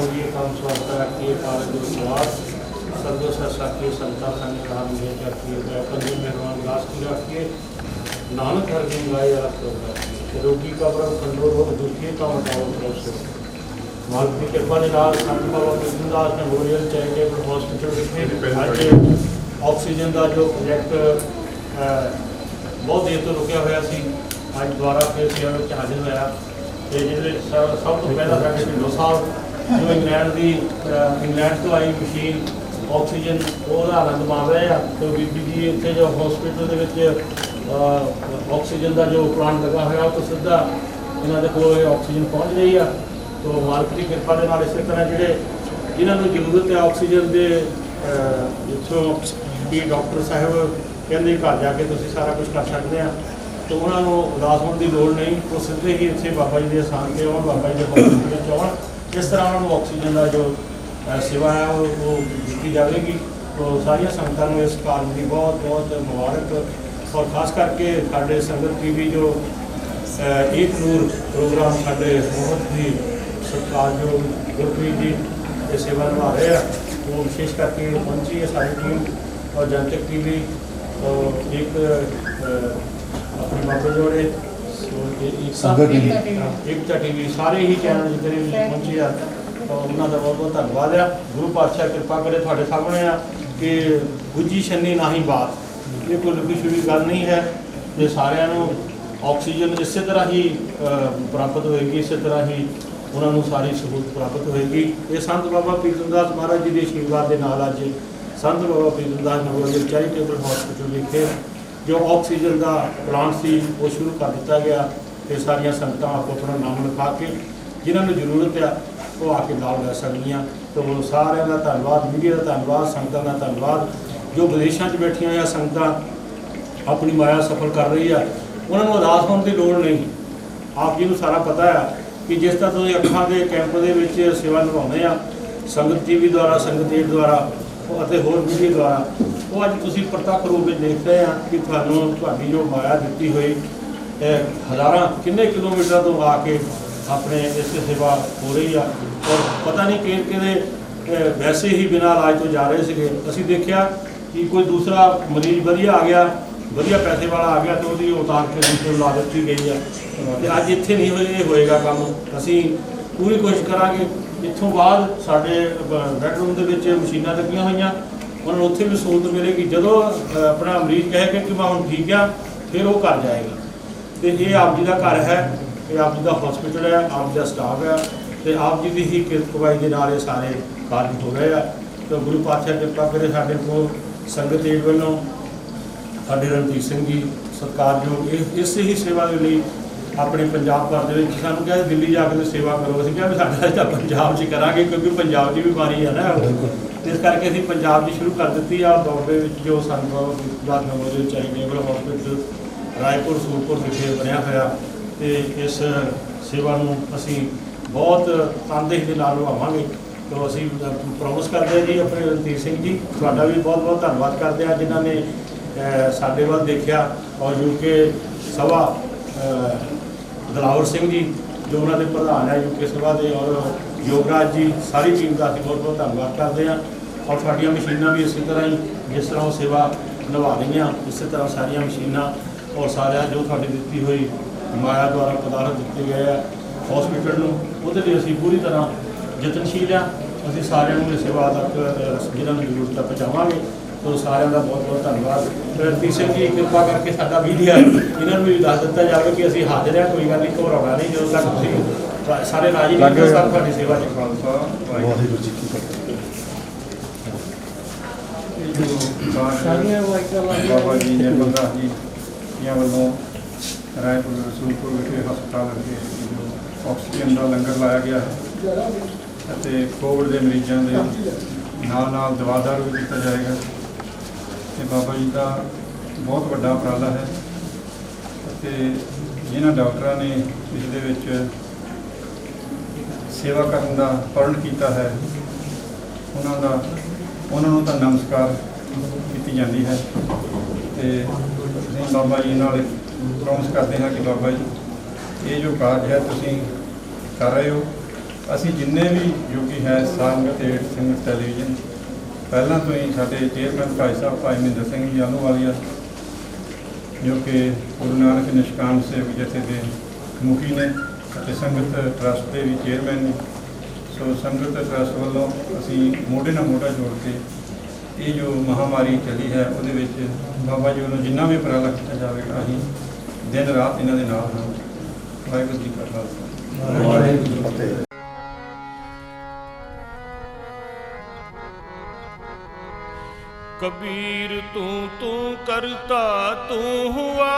होगी काम स्वागत रखिए कार्य स्वाद सर्वो साखी संता संग मुझे रखिए कंजू मेहरबान दास की रखिए नानक हर दिन गाय रखिए रोगी का प्रभ कंडोर हो दुखी का मटाओ से मालिक की कृपा के नाल Sant Baba Krishnadas memorial charitable hospital विखे अज ऑक्सीजन का जो प्रोजैक्ट बहुत देर तो रुकिया हुआ सी अज दोबारा फिर सेवा में हाजिर होया तो जिस सब तो पहला साढ़े ढिल्लों साहब जो इंग्लैंड तो आई मशीन ऑक्सीजन वह आनंद मान रहे हैं तो बीबी जी इतने जो हॉस्पिटल के ऑक्सीजन का जो प्लांट लगा हुआ तो सीधा इन्होंने को ऑक्सीजन पहुँच रही है तो मालिक की कृपा के नाल इस तरह जोड़े जिन्होंने जरूरत है ऑक्सीजन के जितों कि डॉक्टर साहब कहते घर जाके तुम सारा कुछ कर सकते हैं तो उन्होंने उदास होने की लोड़ नहीं तो सीधे ही इतने बाबा जी के स्थान पर आन बाबा जी के हॉस्पिटल आन इस तरह उन्होंने ऑक्सीजन का जो सेवा है वो दी जाएगी तो सारिया संगतां नूं इस कार्य की बहुत बहुत मुबारक और खास करके साढ़े संगत टीवी जो एक नूर प्रोग्राम साढ़े बहुत ही सरकार जो गुरप्रीत जी सेवा निभा रहे हैं वो विशेष करके पहुंची है सारी टीम और जनतक टीवी एक अपनी बाबा जोड़े एकता टीवी सारे ही चैनल जितने भी पहुंचे आ तो उन्होंने बहुत बहुत धन्यवाद है गुरु पातशाह कृपा करे थोड़े सामने आ कि गुजी छन्नी ना ही बात ये कोई लुकी छुपी गल नहीं है ये सारिਆਂ ਨੂੰ ऑक्सीजन इस तरह ही प्राप्त होएगी इस तरह ही उन्होंने सारी सहूलत प्राप्त होएगी ये संत बाबा प्रीतमदास महाराज जी के आशीर्वाद के नाल अज संत Baba Pritamdas memorial charitable hospital विखे जो ऑक्सीजन का प्लांट सी वो शुरू कर दिता गया तो सारिया संगतां आपको अपना नाम लिखा के जिन्होंने जरूरत है वो आके लाभ लै सकदियां तो सारिਆਂ का धन्यवाद मीडिया का धन्यवाद संगतां का धन्यवाद जो विदेशों च बैठिया हुई संगतां अपनी माया सफल कर रही है उन्होंने उदास होने की लोड़ नहीं आप जी को सारा पता है कि जिस तरह तुम अखां के कैंप के सेवा निभाने आ संगत टीवी द्वारा संगत एड द्वारा और होर मीडिया द्वारा वो अज तुम प्रत्यक्ष रूप में देख रहे हैं कि थानू जो माया दी हुई हज़ार किन्ने किलोमीटर तो आके अपने इस सेवा हो रही है और पता नहीं कि वैसे ही बिना इलाज तो जा रहे थे असी देखा कि कोई दूसरा मरीज वधिया आ गया वधिया पैसे वाला आ गया तो वो उतार के दूसरे ला दी गई है तो अज इत्थे नहीं होएगा काम असी पूरी कोशिश करांगे इत्थों बाद साडे बैडरूम के मशीनां लगियां हुई उन्होंने उत्थे भी सहूलत मिलेगी जदों अपना मरीज कहेगा कि मैं हुण ठीक है फिर वो घर जाएगा तो ये आप जी का घर है ये आप जी का हॉस्पिटल है आप जी का स्टाफ है तो आप जी की ही किरतकमाई के नाल सारे कार्य हो रहे हैं तो गुरु पातशाह कृपा करे साडे कोल संगत एड वालों साडे रणजीत सिंह जी सरकार जो इस ही सेवा के लिए अपने पंजाब भर के सानू कहा दिल्ली जाकर सेवा करो असीं कहा भी साडा पंजाब च करांगे क्योंकि पंजाब की बीमारी है ना इस करके असीं पंजाब की शुरू कर दी आ बॉम्बे जो Sant Baba Pritamdas memorial charitable hospital Raipur Surpur विखे बनया होया ते इस सेवा नूं असीं बहुत तनदेही दे नाल निभावांगे तो असीं प्रॉमिस करते हैं जी अपने रणजीत सिंह जी तुहाडा भी बहुत बहुत धन्नवाद करते हैं जिन्हों ने साडे वल देखा और यूके सभा दलावर सिंह जी जो उन्होंने प्रधान है यूके सभा के और योगराज जी सारी टीम का असीं बहुत बहुत धन्यवाद करते हैं और साडियां मशीनां भी इस तरह ही जिस तरह वो सेवा निभा रही हैं इस तरह सारिया मशीनां और सारा जो साड़ी दी हुई माया द्वारा पदार्थ दिए गए हैं हॉस्पिटल में वो असीं पूरी तरह यतनशील हाँ असीं सारिਆਂ सेवा तक जिन्होंने जरूरत है पहुँचावांगे तो सारिਆਂ का बहुत बहुत धन्यवाद रणजीत सिंह जी कृपा करके साडा मीडिया इन्होंने भी दस दिता जाए कि असीं हाजिर हैं कोई गल नहीं घबराना नहीं जो तक तुसीं सारे राजी नहीं सब तुहाडी सेवा च खालसा वाहिगुरू जी की फतेह बाबा जी ने बंदा जी वालों रायपुर रसूलपुर विखे हस्पताल अगे ऑक्सीजन का लंगर लाया गया है कोविड के मरीजों के नाल दवा दारू भी दिता जाएगा तो बाबा जी का बहुत बड़ा उपराला है जिन्होंने डॉक्टर ने इस सेवा करने का प्रण किया है उन्होंने तो नमस्कार की जाती है तो बाबा जी नाल प्रॉमिस करते हैं कि बाबा जी ये जो कार्य है तुसीं कर रहे हो ਅਸੀਂ ਜਿੰਨੇ ਵੀ ਜੋ ਕਿ ਹੈ ਸੰਗਤ ਏਡ ਸੰਗਤ ਟੈਲੀਵਿਜ਼ਨ ਪਹਿਲਾਂ ਤੋਂ ਹੀ ਸਾਡੇ ਚੇਅਰਮੈਨ ਭਾਈ ਸਾਹਿਬ ਭਾਈ ਮਹਿੰਦਰ ਸਿੰਘ ਜੀ ਆਹਲੂਵਾਲੀਆ ਜੋ ਕਿ ਗੁਰੂ ਨਾਨਕ ਨਿਸ਼ਕਾਮ ਸੇਵਕ ਜਥੇ ਦੇ ਮੁਖੀ ਨੇ ਅਤੇ ਸੰਗਤ ਟਰੱਸਟ ਦੇ ਵੀ ਚੇਅਰਮੈਨ ਨੇ। ਸੋ ਸੰਗਤ ਟਰੱਸਟ ਵੱਲੋਂ ਅਸੀਂ ਮੋਢੇ ਨਾਲ ਮੋਢਾ ਜੋੜ ਕੇ ਇਹ ਜੋ ਮਹਾਮਾਰੀ ਚੱਲੀ ਹੈ ਉਹਦੇ ਵਿੱਚ ਬਾਬਾ ਜੀ ਵੱਲੋਂ ਜਿੰਨਾ ਵੀ ਉਪਰਾਲਾ ਕੀਤਾ ਜਾਵੇਗਾ ਅਸੀਂ ਦਿਨ ਰਾਤ ਇਹਨਾਂ ਦੇ ਨਾਲ ਹਾਂ। ਵਾਹਿਗੁਰੂ ਜੀ ਕਾ ਖਾਲਸਾ ਵਾਹਿਗੁਰੂ ਜੀ ਕੀ ਫਤਿਹ। कबीर तू तू करता तू हुआ,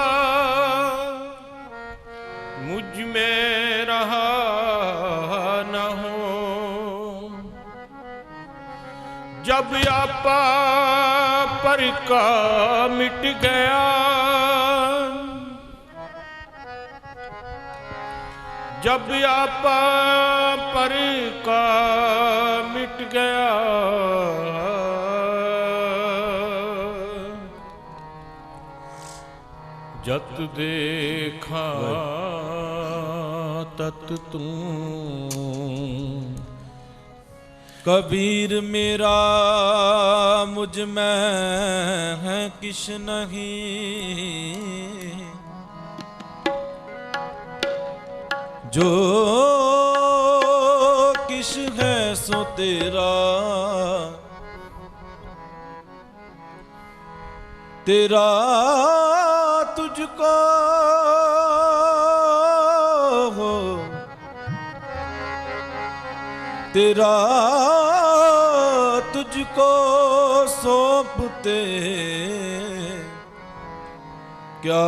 मुझ में रहा न हो। जब आपा पर का मिट गया, जब आपा पर का मिट गया, जत देखा तत तू। कबीर मेरा मुझ में है किश नहीं, जो किश है सो तेरा, तेरा तुझको हो, तेरा तुझको सौंपते क्या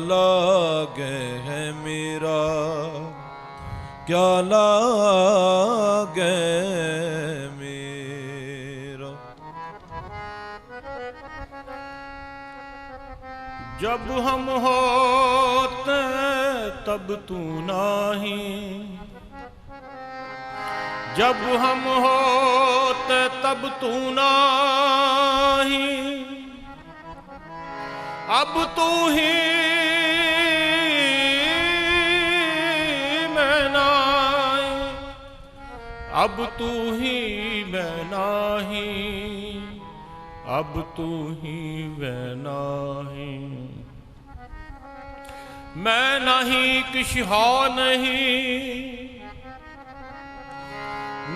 लागे है मेरा, क्या लागे मेरा। जब हम होते तब तू नहीं, जब हम होते तब तू नहीं, अब तू ही मैं नहीं, अब तू ही मैं नहीं, अब तू ही मैं नहीं। मैं नहीं किश हो नहीं,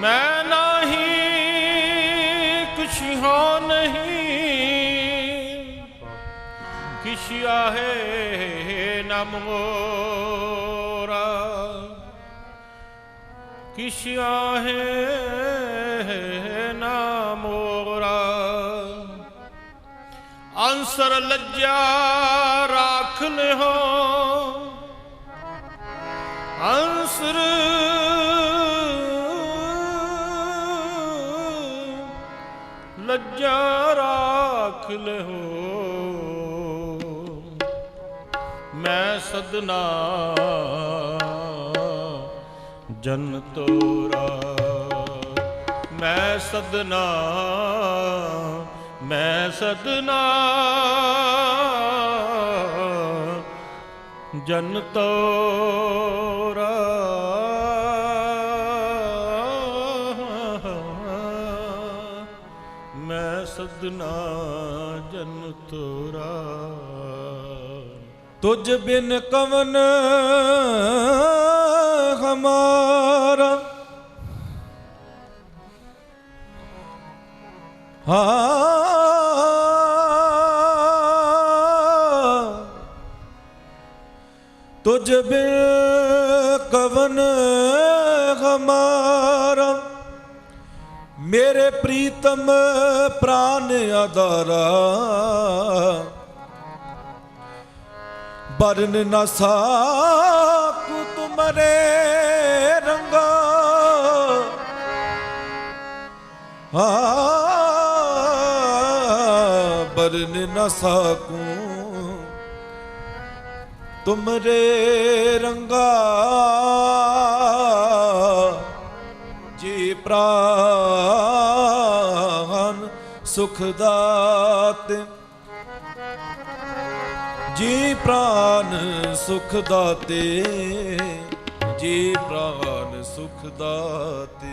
मैं नहीं कुछ हो नहीं, किश आहे न मोरा, किश आहे न मोरा। अंसर लज्जा राख ले हो, अंसर लज्जा राख ले हो। मैं सदना जन तोरा, मैं सदना, मैं सदना जन तोरा। मैं सदना जन तोरा। तुझ बिन कवन हमारा, तुझ बिन कवन हमारा, मेरे प्रीतम प्राण आधारा। बरन न साकू तुम्हारे रंगा, बरन न साकू तुमरे रंगा। जी प्राण सुख दाते, जी प्राण सुख दाते, ਜੀ ਪ੍ਰਾਨ ਸੁਖ ਦਾਤੇ।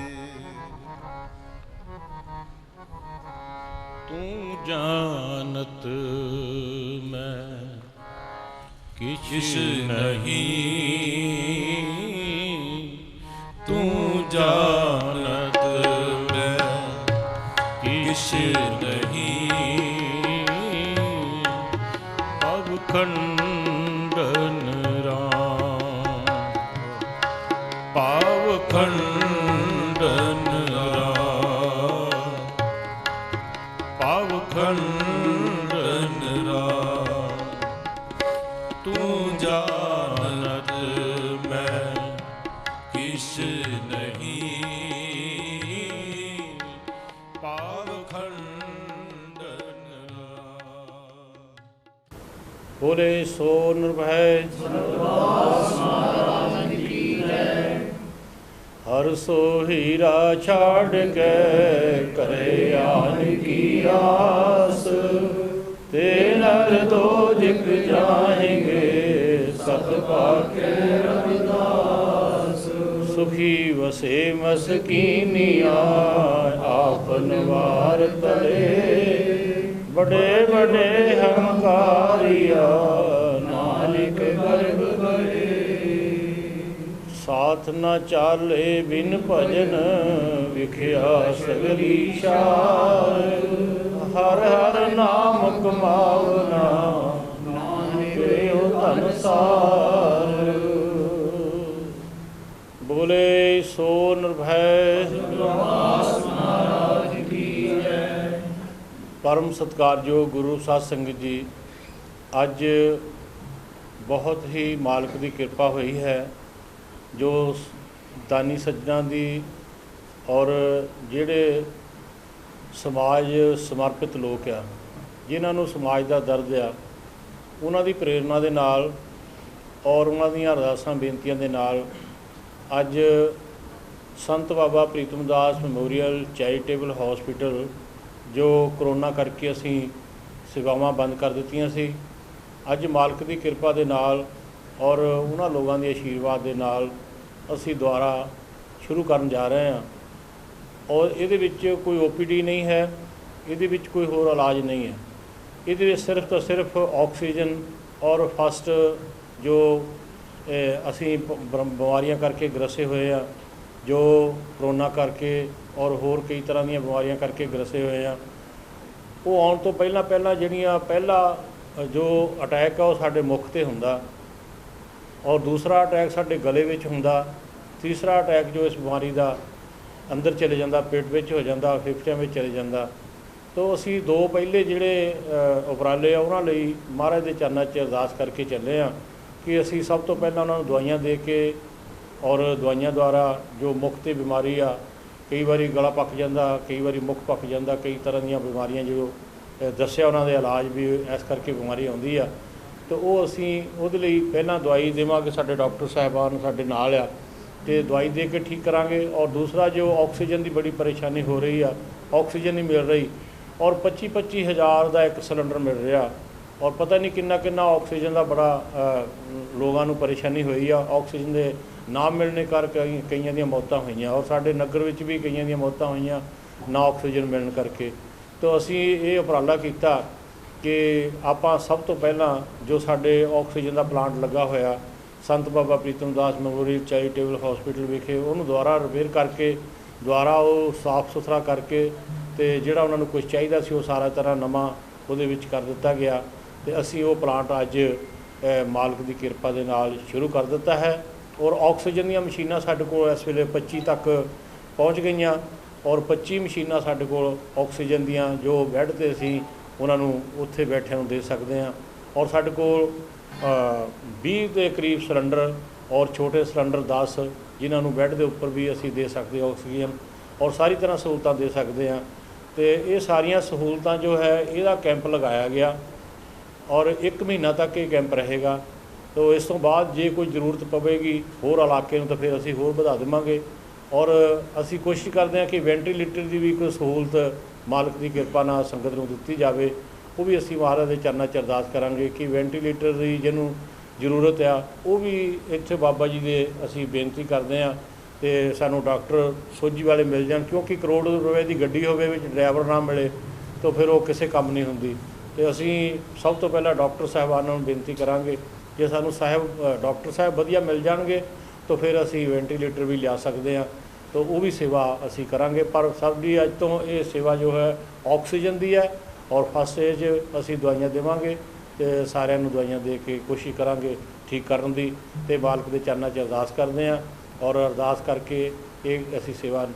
ਤੂੰ ਜਾਣਤ ਮੈਂ ਕਿਛ ਨਹੀਂ, ਤੂੰ ਜਾਣਤ ਮੈਂ ਕਿਛ ਨਹੀਂ। ਭਵ ਖੰਡਨ ਰਾਮ, ਭਾਵ ਖੰਡਨ ਰਾਮ, ਭਾਵ ਖੰਡਨ ਰਾਮ। ਤੂੰ ਜਾਣਤ ਮੈਂ ਕਿਛ ਨਹੀਂ, ਭਾਵ ਖੰਡਨ ਰਾਮ। ਬੋਲੇ ਸੋ ਨਿਰਭੈ ਹਰ ਸੋ ਹੀਰਾ ਛਾੜ ਕੇ ਕਰੇ ਆਨ ਕੀ ਆਸ। ਤੇ ਨਰ ਦੋਜਿਕ ਜਾਏਂਗੇ ਸਤ ਪਾਕੇ ਰਵਿਦਾਸ। ਸੁਖੀ ਵਸੇ ਮਸਕੀਨੀਆਂ ਆਪਨ ਵਾਰ ਤਲੇ। ਬੜੇ ਬੜੇ ਹੰਕਾਰੀਆ ਨਾਨਕ ਗਰਭ ਗਏ। ਸਾਥ ਨਾ ਚਾਲੇ ਬਿਨ ਭਜਨ ਵਿਖਿਆ ਸਗਲੀ ਸ਼ਾਰ। ਹਰ ਹਰ ਨਾਮ ਕਮਾਵਨਾ ਨਾਨਕ ਓ ਧਨ ਸਾਰ। ਬੋਲੇ ਸੋ ਨਿਰਭੈ ਮਹਾਰਾਜ ਕੀ ਜੈ। ਪਰਮ ਸਤਿਕਾਰਯੋਗ ਗੁਰੂ ਸਾਧ ਸੰਗਤ ਜੀ, ਅੱਜ ਬਹੁਤ ਹੀ ਮਾਲਕ ਦੀ ਕਿਰਪਾ ਹੋਈ ਹੈ ਜੋ ਦਾਨੀ ਸੱਜਣਾ ਦੀ ਔਰ ਜਿਹੜੇ ਸਮਾਜ ਸਮਰਪਿਤ ਲੋਕ ਆ, ਜਿਨ੍ਹਾਂ ਨੂੰ ਸਮਾਜ ਦਾ ਦਰਦ ਆ, ਉਹਨਾਂ ਦੀ ਪ੍ਰੇਰਨਾ ਦੇ ਨਾਲ ਔਰ ਉਹਨਾਂ ਦੀਆਂ ਅਰਦਾਸਾਂ ਬੇਨਤੀਆਂ ਦੇ ਨਾਲ ਅੱਜ ਸੰਤ ਬਾਬਾ ਪ੍ਰੀਤਮ ਦਾਸ ਮੈਮੋਰੀਅਲ ਚੈਰੀਟੇਬਲ ਹਸਪੀਟਲ, ਜੋ ਕਰੋਨਾ ਕਰਕੇ ਅਸੀਂ ਸੇਵਾਵਾਂ ਬੰਦ ਕਰ ਦਿੱਤੀਆਂ ਸੀ, ਅੱਜ ਮਾਲਕ ਦੀ ਕਿਰਪਾ ਦੇ ਨਾਲ ਔਰ ਉਹਨਾਂ ਲੋਕਾਂ ਦੇ ਆਸ਼ੀਰਵਾਦ ਦੇ ਨਾਲ ਅਸੀਂ ਦੁਬਾਰਾ ਸ਼ੁਰੂ ਕਰਨ ਜਾ ਰਹੇ ਹਾਂ। ਔਰ ਇਹਦੇ ਵਿੱਚ ਕੋਈ OPD ਨਹੀਂ ਹੈ, ਇਹਦੇ ਵਿੱਚ ਕੋਈ ਹੋਰ ਇਲਾਜ ਨਹੀਂ ਹੈ। ਇਹਦੇ ਵਿੱਚ ਸਿਰਫ ਤਾਂ ਸਿਰਫ ਆਕਸੀਜਨ ਔਰ ਫਸਟ ਜੋ ਅਸੀਂ ਬਿਮਾਰੀਆਂ ਕਰਕੇ ਗ੍ਰਸੇ ਹੋਏ ਆ, ਜੋ ਕਰੋਨਾ ਕਰਕੇ ਔਰ ਹੋਰ ਕਈ ਤਰ੍ਹਾਂ ਦੀਆਂ ਬਿਮਾਰੀਆਂ ਕਰਕੇ ਗ੍ਰਸੇ ਹੋਏ ਆ, ਉਹ ਆਉਣ ਤੋਂ ਪਹਿਲਾਂ ਜਿਹੜੀਆਂ ਪਹਿਲਾ ਜੋ ਅਟੈਕ ਆ ਉਹ ਸਾਡੇ ਮੁੱਖ 'ਤੇ ਹੁੰਦਾ, ਔਰ ਦੂਸਰਾ ਅਟੈਕ ਸਾਡੇ ਗਲੇ ਵਿੱਚ ਹੁੰਦਾ, ਤੀਸਰਾ ਅਟੈਕ ਜੋ ਇਸ ਬਿਮਾਰੀ ਦਾ ਅੰਦਰ ਚਲੇ ਜਾਂਦਾ, ਪੇਟ ਵਿੱਚ ਹੋ ਜਾਂਦਾ, ਫੇਫੜਿਆਂ ਵਿੱਚ ਚਲੇ ਜਾਂਦਾ। ਤੋ ਅਸੀਂ ਦੋ ਪਹਿਲੇ ਜਿਹੜੇ ਉਪਰਾਲੇ ਆ ਉਹਨਾਂ ਲਈ ਮਹਾਰਾਜ ਦੇ ਚਰਨਾਂ 'ਚ ਅਰਦਾਸ ਕਰਕੇ ਚੱਲੇ ਹਾਂ ਕਿ ਅਸੀਂ ਸਭ ਤੋਂ ਪਹਿਲਾਂ ਉਹਨਾਂ ਨੂੰ ਦਵਾਈਆਂ ਦੇ ਕੇ ਔਰ ਦਵਾਈਆਂ ਦੁਆਰਾ ਜੋ ਮੁੱਖ 'ਤੇ ਬਿਮਾਰੀ ਆ, ਕਈ ਵਾਰੀ ਗਲਾ ਪੱਕ ਜਾਂਦਾ, ਕਈ ਵਾਰੀ ਮੁੱਖ ਪੱਕ ਜਾਂਦਾ, ਕਈ ਤਰ੍ਹਾਂ ਦੀਆਂ ਬਿਮਾਰੀਆਂ ਜੋ ਦੱਸਿਆ ਉਹਨਾਂ ਦੇ ਇਲਾਜ ਵੀ ਇਸ ਕਰਕੇ ਬਿਮਾਰੀ ਆਉਂਦੀ ਆ, ਤਾਂ ਉਹ ਅਸੀਂ ਉਹਦੇ ਲਈ ਪਹਿਲਾਂ ਦਵਾਈ ਦੇਵਾਂਗੇ। ਸਾਡੇ ਡਾਕਟਰ ਸਾਹਿਬਾਨ ਸਾਡੇ ਨਾਲ ਆ ਅਤੇ ਦਵਾਈ ਦੇ ਕੇ ਠੀਕ ਕਰਾਂਗੇ। ਔਰ ਦੂਸਰਾ ਜੋ ਆਕਸੀਜਨ ਦੀ ਬੜੀ ਪਰੇਸ਼ਾਨੀ ਹੋ ਰਹੀ ਆ, ਆਕਸੀਜਨ ਨਹੀਂ ਮਿਲ ਰਹੀ, ਔਰ 25-25 ਹਜ਼ਾਰ ਦਾ ਇੱਕ ਸਿਲੰਡਰ ਮਿਲ ਰਿਹਾ, ਔਰ ਪਤਾ ਨਹੀਂ ਕਿੰਨਾ ਆਕਸੀਜਨ ਦਾ ਬੜਾ ਲੋਕਾਂ ਨੂੰ ਪਰੇਸ਼ਾਨੀ ਹੋਈ ਆ। ਆਕਸੀਜਨ ਦੇ ਨਾ ਮਿਲਣੇ ਕਰਕੇ ਕਈਆਂ ਦੀਆਂ ਮੌਤਾਂ ਹੋਈਆਂ, ਔਰ ਸਾਡੇ ਨਗਰ ਵਿੱਚ ਵੀ ਕਈਆਂ ਦੀਆਂ ਮੌਤਾਂ ਹੋਈਆਂ ਨਾ ਆਕਸੀਜਨ ਮਿਲਣ ਕਰਕੇ। ਤਾਂ ਅਸੀਂ ਇਹ ਉਪਰਾਲਾ ਕੀਤਾ ਕਿ ਆਪਾਂ ਸਭ ਤੋਂ ਪਹਿਲਾਂ ਜੋ ਸਾਡੇ ਆਕਸੀਜਨ ਦਾ ਪਲਾਂਟ ਲੱਗਾ ਹੋਇਆ ਸੰਤ ਬਾਬਾ ਪ੍ਰੀਤਮ ਦਾਸ ਮੈਮੋਰੀਅਲ ਚੈਰੀਟੇਬਲ ਹਸਪੀਟਲ ਵਿਖੇ, ਉਹਨੂੰ ਦੁਬਾਰਾ ਰਿਪੇਅਰ ਕਰਕੇ, ਦੁਬਾਰਾ ਉਹ ਸਾਫ਼ ਸੁਥਰਾ ਕਰਕੇ, ਅਤੇ ਜਿਹੜਾ ਉਹਨਾਂ ਨੂੰ ਕੁਝ ਚਾਹੀਦਾ ਸੀ ਉਹ ਸਾਰਾ ਤਰ੍ਹਾਂ ਨਵਾਂ ਉਹਦੇ ਵਿੱਚ ਕਰ ਦਿੱਤਾ ਗਿਆ। ਅਤੇ ਅਸੀਂ ਉਹ ਪਲਾਂਟ ਅੱਜ ਮਾਲਕ ਦੀ ਕਿਰਪਾ ਦੇ ਨਾਲ ਸ਼ੁਰੂ ਕਰ ਦਿੱਤਾ ਹੈ। ਔਰ ਆਕਸੀਜਨ ਦੀਆਂ ਮਸ਼ੀਨਾਂ ਸਾਡੇ ਕੋਲ ਇਸ ਵੇਲੇ 25 ਤੱਕ ਪਹੁੰਚ ਗਈਆਂ, ਔਰ 25 ਮਸ਼ੀਨਾਂ ਸਾਡੇ ਕੋਲ ਆਕਸੀਜਨ ਦੀਆਂ ਜੋ ਬੈੱਡ 'ਤੇ ਅਸੀਂ ਉਹਨਾਂ ਨੂੰ ਉੱਥੇ ਬੈਠਿਆਂ ਨੂੰ ਦੇ ਸਕਦੇ ਹਾਂ। ਔਰ ਸਾਡੇ ਕੋਲ 20 ਦੇ ਕਰੀਬ ਸਿਲੰਡਰ ਔਰ ਛੋਟੇ ਸਿਲੰਡਰ 10, ਜਿਨ੍ਹਾਂ ਨੂੰ ਬੈੱਡ ਦੇ ਉੱਪਰ ਵੀ ਅਸੀਂ ਦੇ ਸਕਦੇ ਆਕਸੀਜਨ, ਔਰ ਸਾਰੀ ਤਰ੍ਹਾਂ ਸਹੂਲਤਾਂ ਦੇ ਸਕਦੇ ਹਾਂ। ਅਤੇ ਇਹ ਸਾਰੀਆਂ ਸਹੂਲਤਾਂ ਜੋ ਹੈ ਇਹਦਾ ਕੈਂਪ ਲਗਾਇਆ ਗਿਆ, ਔਰ 1 ਮਹੀਨਾ ਤੱਕ ਇਹ ਕੈਂਪ ਰਹੇਗਾ। ਤੋ ਇਸ ਤੋਂ ਬਾਅਦ ਜੇ ਕੋਈ ਜ਼ਰੂਰਤ ਪਵੇਗੀ ਹੋਰ ਇਲਾਕੇ ਨੂੰ ਤਾਂ ਫਿਰ ਅਸੀਂ ਹੋਰ ਵਧਾ ਦੇਵਾਂਗੇ। ਔਰ ਅਸੀਂ ਕੋਸ਼ਿਸ਼ ਕਰਦੇ ਹਾਂ ਕਿ ਵੈਂਟੀਲੇਟਰ ਦੀ ਵੀ ਕੋਈ ਸਹੂਲਤ ਮਾਲਕ ਦੀ ਕਿਰਪਾ ਨਾਲ ਸੰਗਤ ਨੂੰ ਦਿੱਤੀ ਜਾਵੇ। ਉਹ ਵੀ ਅਸੀਂ ਮਹਾਰਾਜ ਦੇ ਚਰਨਾਂ 'ਚ ਅਰਦਾਸ ਕਰਾਂਗੇ ਕਿ ਵੈਂਟੀਲੇਟਰ ਦੀ ਜਿਹਨੂੰ ਜ਼ਰੂਰਤ ਆ ਉਹ ਵੀ ਇੱਥੇ ਬਾਬਾ ਜੀ ਦੇ ਅਸੀਂ ਬੇਨਤੀ ਕਰਦੇ ਹਾਂ ਤੇ ਸਾਨੂੰ ਡਾਕਟਰ ਸੋਝੀ ਵਾਲੇ ਮਿਲ ਜਾਣ, ਕਿਉਂਕਿ ਕਰੋੜ ਰੁਪਏ ਦੀ ਗੱਡੀ ਹੋਵੇ ਵਿੱਚ ਡਰਾਈਵਰ ਨਾ ਮਿਲੇ ਤਾਂ ਫਿਰ ਉਹ ਕਿਸੇ ਕੰਮ ਨਹੀਂ ਹੁੰਦੀ। ਤੇ ਅਸੀਂ ਸਭ ਤੋਂ ਪਹਿਲਾਂ ਡਾਕਟਰ ਸਾਹਿਬਾਨਾਂ ਨੂੰ ਬੇਨਤੀ ਕਰਾਂਗੇ, ਜੇ ਸਾਨੂੰ ਡਾਕਟਰ ਸਾਹਿਬ ਵਧੀਆ ਮਿਲ ਜਾਣਗੇ ਤਾਂ ਫਿਰ ਅਸੀਂ ਵੈਂਟੀਲੇਟਰ ਵੀ ਲਿਆ ਸਕਦੇ ਹਾਂ, ਤਾਂ ਉਹ ਵੀ ਸੇਵਾ ਅਸੀਂ ਕਰਾਂਗੇ। ਪਰ ਸਭ ਦੀ ਅੱਜ ਤੋਂ ਇਹ ਸੇਵਾ ਜੋ ਹੈ ਆਕਸੀਜਨ ਦੀ ਹੈ ਔਰ ਫਸਟ ਏਜ ਅਸੀਂ ਦਵਾਈਆਂ ਦੇਵਾਂਗੇ ਤੇ ਸਾਰਿਆਂ ਨੂੰ ਦਵਾਈਆਂ ਦੇ ਕੇ ਕੋਸ਼ਿਸ਼ ਕਰਾਂਗੇ ਠੀਕ ਕਰਨ ਦੀ, ਤੇ ਮਾਲਕ ਦੇ ਚਰਨਾਂ 'ਚ ਅਰਦਾਸ ਕਰਦੇ ਹਾਂ ਔਰ ਅਰਦਾਸ ਕਰਕੇ ਇਹ ਅਸੀਂ ਸੇਵਾ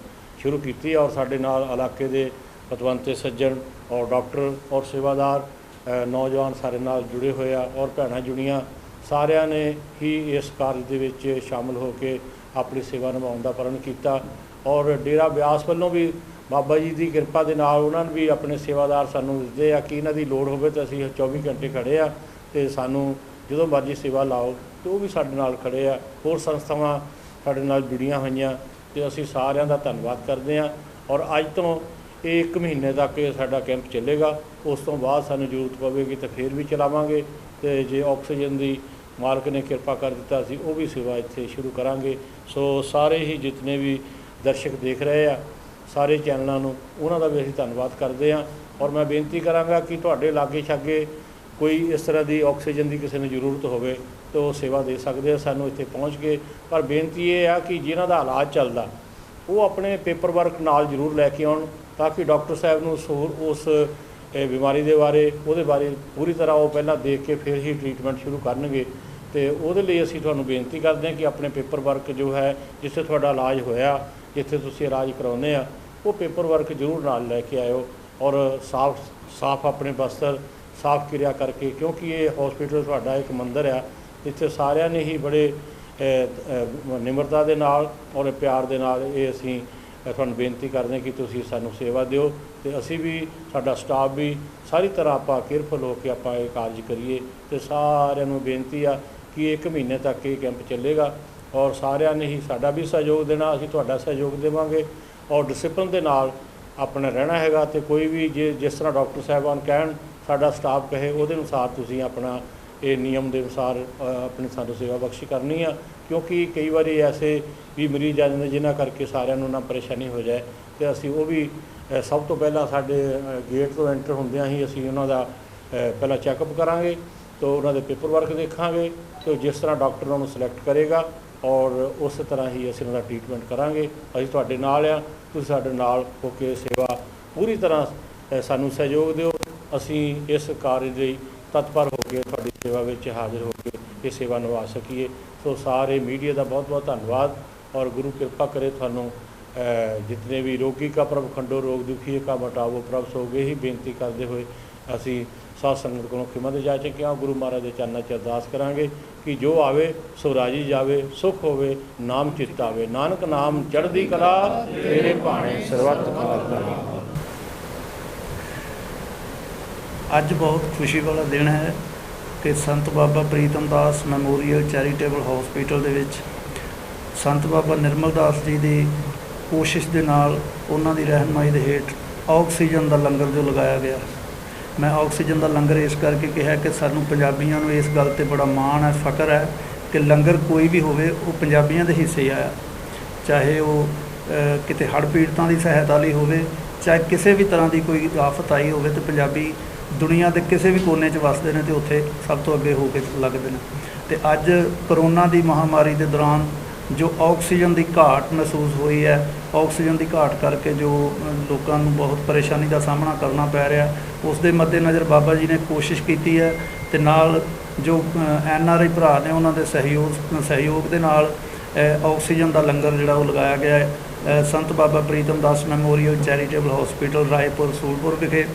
ਸ਼ੁਰੂ ਕੀਤੀ। ਔਰ ਸਾਡੇ ਨਾਲ ਇਲਾਕੇ ਦੇ ਪਤਵੰਤੇ ਸੱਜਣ ਔਰ ਡਾਕਟਰ ਔਰ ਸੇਵਾਦਾਰ ਨੌਜਵਾਨ ਸਾਰੇ ਨਾਲ ਜੁੜੇ ਹੋਏ ਆ ਔਰ ਭੈਣਾਂ ਜੁੜੀਆਂ, ਸਾਰਿਆਂ ਨੇ ਹੀ ਇਸ ਕਾਰਜ ਦੇ ਵਿੱਚ ਸ਼ਾਮਲ ਹੋ ਕੇ ਆਪਣੀ ਸੇਵਾ ਨਿਭਾਉਣ ਦਾ ਪ੍ਰਣ ਕੀਤਾ। ਔਰ ਡੇਰਾ ਬਿਆਸ ਵੱਲੋਂ ਵੀ ਬਾਬਾ ਜੀ ਦੀ ਕਿਰਪਾ ਦੇ ਨਾਲ ਉਹਨਾਂ ਨੇ ਵੀ ਆਪਣੇ ਸੇਵਾਦਾਰ ਸਾਨੂੰ ਦੱਸਦੇ ਆ ਕਿ ਇਹਨਾਂ ਦੀ ਲੋੜ ਹੋਵੇ ਤਾਂ ਅਸੀਂ 24 ਘੰਟੇ ਖੜ੍ਹੇ ਆ ਤੇ ਸਾਨੂੰ ਜਦੋਂ ਮਰਜ਼ੀ ਸੇਵਾ ਲਾਓ, ਤੇ ਉਹ ਵੀ ਸਾਡੇ ਨਾਲ ਖੜ੍ਹੇ ਆ। ਹੋਰ ਸੰਸਥਾਵਾਂ ਸਾਡੇ ਨਾਲ ਜੁੜੀਆਂ ਹੋਈਆਂ ਤੇ ਅਸੀਂ ਸਾਰਿਆਂ ਦਾ ਧੰਨਵਾਦ ਕਰਦੇ ਹਾਂ। ਔਰ ਅੱਜ ਤੋਂ ਇਹ 1 ਮਹੀਨੇ ਤੱਕ ਇਹ ਸਾਡਾ ਕੈਂਪ ਚੱਲੇਗਾ, ਉਸ ਤੋਂ ਬਾਅਦ ਸਾਨੂੰ ਜ਼ਰੂਰਤ ਪਵੇਗੀ ਤਾਂ ਫਿਰ ਵੀ ਚਲਾਵਾਂਗੇ, ਤੇ ਜੇ ਆਕਸੀਜਨ ਦੀ ਮਾਲਕ ਨੇ ਕਿਰਪਾ ਕਰ ਦਿੱਤਾ ਅਸੀਂ ਉਹ ਵੀ ਸੇਵਾ ਇੱਥੇ ਸ਼ੁਰੂ ਕਰਾਂਗੇ। ਸੋ ਸਾਰੇ ਹੀ ਜਿਤਨੇ ਵੀ ਦਰਸ਼ਕ ਦੇਖ ਰਹੇ ਆ ਸਾਰੇ ਚੈਨਲਾਂ ਨੂੰ, ਉਹਨਾਂ ਦਾ ਵੀ ਅਸੀਂ ਧੰਨਵਾਦ ਕਰਦੇ ਹਾਂ। ਔਰ ਮੈਂ ਬੇਨਤੀ ਕਰਾਂਗਾ ਕਿ ਤੁਹਾਡੇ ਲਾਗੇ ਛਾਗੇ ਕੋਈ ਇਸ ਤਰ੍ਹਾਂ ਦੀ ਆਕਸੀਜਨ ਦੀ ਕਿਸੇ ਨੂੰ ਜ਼ਰੂਰਤ ਹੋਵੇ ਤਾਂ ਉਹ ਸੇਵਾ ਦੇ ਸਕਦੇ ਆ ਸਾਨੂੰ ਇੱਥੇ ਪਹੁੰਚ ਕੇ। ਪਰ ਬੇਨਤੀ ਇਹ ਆ ਕਿ ਜਿਨ੍ਹਾਂ ਦਾ ਇਲਾਜ ਚੱਲਦਾ ਉਹ ਆਪਣੇ ਪੇਪਰ ਵਰਕ ਨਾਲ ਜ਼ਰੂਰ ਲੈ ਕੇ ਆਉਣ, ਤਾਂ ਕਿ ਡਾਕਟਰ ਸਾਹਿਬ ਨੂੰ ਉਸ ਬਿਮਾਰੀ ਦੇ ਬਾਰੇ ਉਹਦੇ ਬਾਰੇ ਪੂਰੀ ਤਰ੍ਹਾਂ ਉਹ ਪਹਿਲਾਂ ਦੇਖ ਕੇ ਫਿਰ ਹੀ ਟ੍ਰੀਟਮੈਂਟ ਸ਼ੁਰੂ ਕਰਨਗੇ। ਤੇ ਉਹਦੇ ਲਈ ਅਸੀਂ ਤੁਹਾਨੂੰ ਬੇਨਤੀ ਕਰਦੇ ਹਾਂ ਕਿ ਆਪਣੇ ਪੇਪਰ ਵਰਕ ਜੋ ਹੈ, ਜਿੱਥੇ ਤੁਹਾਡਾ ਇਲਾਜ ਹੋਇਆ, ਜਿੱਥੇ ਤੁਸੀਂ ਇਲਾਜ ਕਰਾਉਂਦੇ ਆ, ਉਹ ਪੇਪਰ ਵਰਕ ਜ਼ਰੂਰ ਨਾਲ ਲੈ ਕੇ ਆਇਓ ਔਰ ਸਾਫ਼ ਆਪਣੇ ਬਸਤਰ ਸਾਫ਼ ਕਿਰਿਆ ਕਰਕੇ, ਕਿਉਂਕਿ ਇਹ ਹੌਸਪੀਟਲ ਤੁਹਾਡਾ ਇੱਕ ਮੰਦਿਰ ਆ, ਇੱਥੇ ਸਾਰਿਆਂ ਨੇ ਹੀ ਬੜੇ ਨਿਮਰਤਾ ਦੇ ਨਾਲ ਔਰ ਪਿਆਰ ਦੇ ਨਾਲ ਇਹ ਅਸੀਂ ਤੁਹਾਨੂੰ ਬੇਨਤੀ ਕਰਦੇ ਹਾਂ ਕਿ ਤੁਸੀਂ ਸਾਨੂੰ ਸੇਵਾ ਦਿਓ, ਤੇ ਅਸੀਂ ਵੀ ਸਾਡਾ ਸਟਾਫ ਵੀ ਸਾਰੀ ਤਰ੍ਹਾਂ ਆਪਾਂ ਕੇਅਰਫੁਲ ਹੋ ਕੇ ਆਪਾਂ ਇਹ ਕਾਰਜ ਕਰੀਏ। ਤੇ ਸਾਰਿਆਂ ਨੂੰ ਬੇਨਤੀ ਆ ਕਿ 1 ਮਹੀਨੇ ਤੱਕ ਇਹ ਕੈਂਪ ਚੱਲੇਗਾ ਔਰ ਸਾਰਿਆਂ ਨੇ ਹੀ ਸਾਡਾ ਵੀ ਸਹਿਯੋਗ ਦੇਣਾ, ਅਸੀਂ ਤੁਹਾਡਾ ਸਹਿਯੋਗ ਦੇਵਾਂਗੇ ਔਰ ਡਿਸਿਪਲਿਨ ਦੇ ਨਾਲ ਆਪਣਾ ਰਹਿਣਾ ਹੈਗਾ। ਤੇ ਕੋਈ ਵੀ ਜਿਸ ਤਰ੍ਹਾਂ ਡਾਕਟਰ ਸਾਹਿਬਾਨ ਕਹਿਣ, ਸਾਡਾ ਸਟਾਫ ਕਹੇ, ਉਹਦੇ ਅਨੁਸਾਰ ਤੁਸੀਂ ਆਪਣਾ ਇਹ ਨਿਯਮ ਦੇ ਅਨੁਸਾਰ ਆਪਣੀ ਸਾਨੂੰ ਸੇਵਾ ਬਖਸ਼ੀ ਕਰਨੀ ਆ, ਕਿਉਂਕਿ ਕਈ ਵਾਰੀ ਐਸੇ ਵੀ ਮਰੀਜ਼ ਆ ਜਾਂਦੇ ਜਿਨ੍ਹਾਂ ਕਰਕੇ ਸਾਰਿਆਂ ਨੂੰ ਨਾ ਪਰੇਸ਼ਾਨੀ ਹੋ ਜਾਏ। ਤੇ ਅਸੀਂ ਉਹ ਵੀ ਸਭ ਤੋਂ ਪਹਿਲਾਂ ਸਾਡੇ ਗੇਟ ਤੋਂ ਐਂਟਰ ਹੁੰਦਿਆਂ ਹੀ ਅਸੀਂ ਉਹਨਾਂ ਦਾ ਪਹਿਲਾਂ ਚੈੱਕਅਪ ਕਰਾਂਗੇ, ਤਾਂ ਉਹਨਾਂ ਦੇ ਪੇਪਰ ਵਰਕ ਦੇਖਾਂਗੇ, ਤੇ ਜਿਸ ਤਰ੍ਹਾਂ ਡਾਕਟਰ ਉਹਨੂੰ ਸਿਲੈਕਟ ਕਰੇਗਾ ਔਰ ਉਸ ਤਰ੍ਹਾਂ ਹੀ ਅਸੀਂ ਉਹਨਾਂ ਦਾ ਟ੍ਰੀਟਮੈਂਟ ਕਰਾਂਗੇ। ਅਸੀਂ ਤੁਹਾਡੇ ਨਾਲ ਆ, ਤੁਸੀਂ ਸਾਡੇ ਨਾਲ ਹੋ ਕੇ ਸੇਵਾ ਪੂਰੀ ਤਰ੍ਹਾਂ ਸਾਨੂੰ ਸਹਿਯੋਗ ਦਿਓ। ਅਸੀਂ ਇਸ ਕਾਰਜ ਲਈ ਤਤਪਰ ਹੋ ਕੇ ਤੁਹਾਡੀ ਸੇਵਾ ਵਿੱਚ ਹਾਜ਼ਰ ਹੋ ਕੇ ਇਹ ਸੇਵਾ ਨਿਭਾ ਸਕੀਏ। ਸੋ ਸਾਰੇ ਮੀਡੀਆ ਦਾ ਬਹੁਤ ਬਹੁਤ ਧੰਨਵਾਦ ਔਰ ਗੁਰੂ ਕਿਰਪਾ ਕਰੇ ਤੁਹਾਨੂੰ ਜਿਤਨੇ ਵੀ ਰੋਗੀ ਕਾ ਪ੍ਰਭ ਖੰਡੋ ਰੋਗ ਦੁਖੀ ਕਾ ਮਟਾਵੋ ਪ੍ਰਭ ਸੋਗੇ ਹੀ ਬੇਨਤੀ ਕਰਦੇ ਹੋਏ ਅਸੀਂ ਸਾਧ ਸੰਗਤ ਕੋਲੋਂ ਖਿਮਾ ਦੇ ਜਾ ਚੁੱਕੇ ਹਾਂ। ਗੁਰੂ ਮਹਾਰਾਜ ਦੇ ਚਰਨਾਂ 'ਚ ਅਰਦਾਸ ਕਰਾਂਗੇ ਕਿ ਜੋ ਆਵੇ ਸੋ ਰਾਜੀ ਜਾਵੇ, ਸੁਖ ਹੋਵੇ ਨਾਮ ਚਿੱਤ ਆਵੇ, ਨਾਨਕ ਨਾਮ ਚੜ੍ਹਦੀ ਕਲਾ ਤੇਰੇ ਭਾਣੇ ਸਰਬੱਤ ਕਲਾ। ਅੱਜ ਬਹੁਤ ਖੁਸ਼ੀ ਵਾਲਾ ਦਿਨ ਹੈ ਕਿ ਸੰਤ ਬਾਬਾ ਪ੍ਰੀਤਮ ਦਾਸ ਮੈਮੋਰੀਅਲ ਚੈਰੀਟੇਬਲ ਹਸਪੀਟਲ ਦੇ ਵਿੱਚ ਸੰਤ ਬਾਬਾ ਨਿਰਮਲ ਦਾਸ ਜੀ ਦੀ ਕੋਸ਼ਿਸ਼ ਦੇ ਨਾਲ, ਉਹਨਾਂ ਦੀ ਰਹਿਨਮਾਈ ਦੇ ਹੇਠ ਆਕਸੀਜਨ ਦਾ ਲੰਗਰ ਜੋ ਲਗਾਇਆ ਗਿਆ। ਮੈਂ ਆਕਸੀਜਨ ਦਾ ਲੰਗਰ ਇਸ ਕਰਕੇ ਕਿਹਾ ਕਿ ਸਾਨੂੰ ਪੰਜਾਬੀਆਂ ਨੂੰ ਇਸ ਗੱਲ 'ਤੇ ਬੜਾ ਮਾਣ ਹੈ, ਫਖਰ ਹੈ ਕਿ ਲੰਗਰ ਕੋਈ ਵੀ ਹੋਵੇ ਉਹ ਪੰਜਾਬੀਆਂ ਦੇ ਹਿੱਸੇ ਆਇਆ, ਚਾਹੇ ਉਹ ਕਿਤੇ ਹੜ੍ਹ ਪੀੜਤਾਂ ਦੀ ਸਹਾਇਤਾ ਲਈ ਹੋਵੇ, ਚਾਹੇ ਕਿਸੇ ਵੀ ਤਰ੍ਹਾਂ ਦੀ ਕੋਈ ਆਫਤ ਆਈ ਹੋਵੇ, ਤੇ ਪੰਜਾਬੀ ਦੁਨੀਆ ਦੇ ਕਿਸੇ ਵੀ ਕੋਨੇ 'ਚ ਵੱਸਦੇ ਨੇ ਤੇ ਉੱਥੇ ਸਭ ਤੋਂ ਅੱਗੇ ਹੋ ਕੇ ਲੱਗਦੇ ਨੇ। ਤੇ ਅੱਜ ਕਰੋਨਾ ਦੀ ਮਹਾਮਾਰੀ ਦੇ ਦੌਰਾਨ ਜੋ ਆਕਸੀਜਨ ਦੀ ਘਾਟ ਮਹਿਸੂਸ ਹੋਈ ਹੈ, ਆਕਸੀਜਨ ਦੀ ਘਾਟ ਕਰਕੇ ਜੋ ਲੋਕਾਂ ਨੂੰ ਬਹੁਤ ਪਰੇਸ਼ਾਨੀ ਦਾ ਸਾਹਮਣਾ ਕਰਨਾ ਪੈ ਰਿਹਾ, ਉਸ ਦੇ ਮੱਦੇਨਜ਼ਰ ਬਾਬਾ ਜੀ ਨੇ ਕੋਸ਼ਿਸ਼ ਕੀਤੀ ਹੈ ਤੇ ਨਾਲ ਜੋ NRI ਭਰਾ ਨੇ ਉਹਨਾਂ ਦੇ ਸਹਿਯੋਗ ਦੇ ਨਾਲ ਆਕਸੀਜਨ ਦਾ ਲੰਗਰ ਜਿਹੜਾ ਉਹ ਲਗਾਇਆ ਗਿਆ ਹੈ ਸੰਤ ਬਾਬਾ ਪ੍ਰੀਤਮ ਦਾਸ ਮੈਮੋਰੀਅਲ ਚੈਰੀਟੇਬਲ ਹਸਪੀਟਲ ਰਾਏਪੁਰ ਸੂਲਪੁਰ ਵਿਖੇ,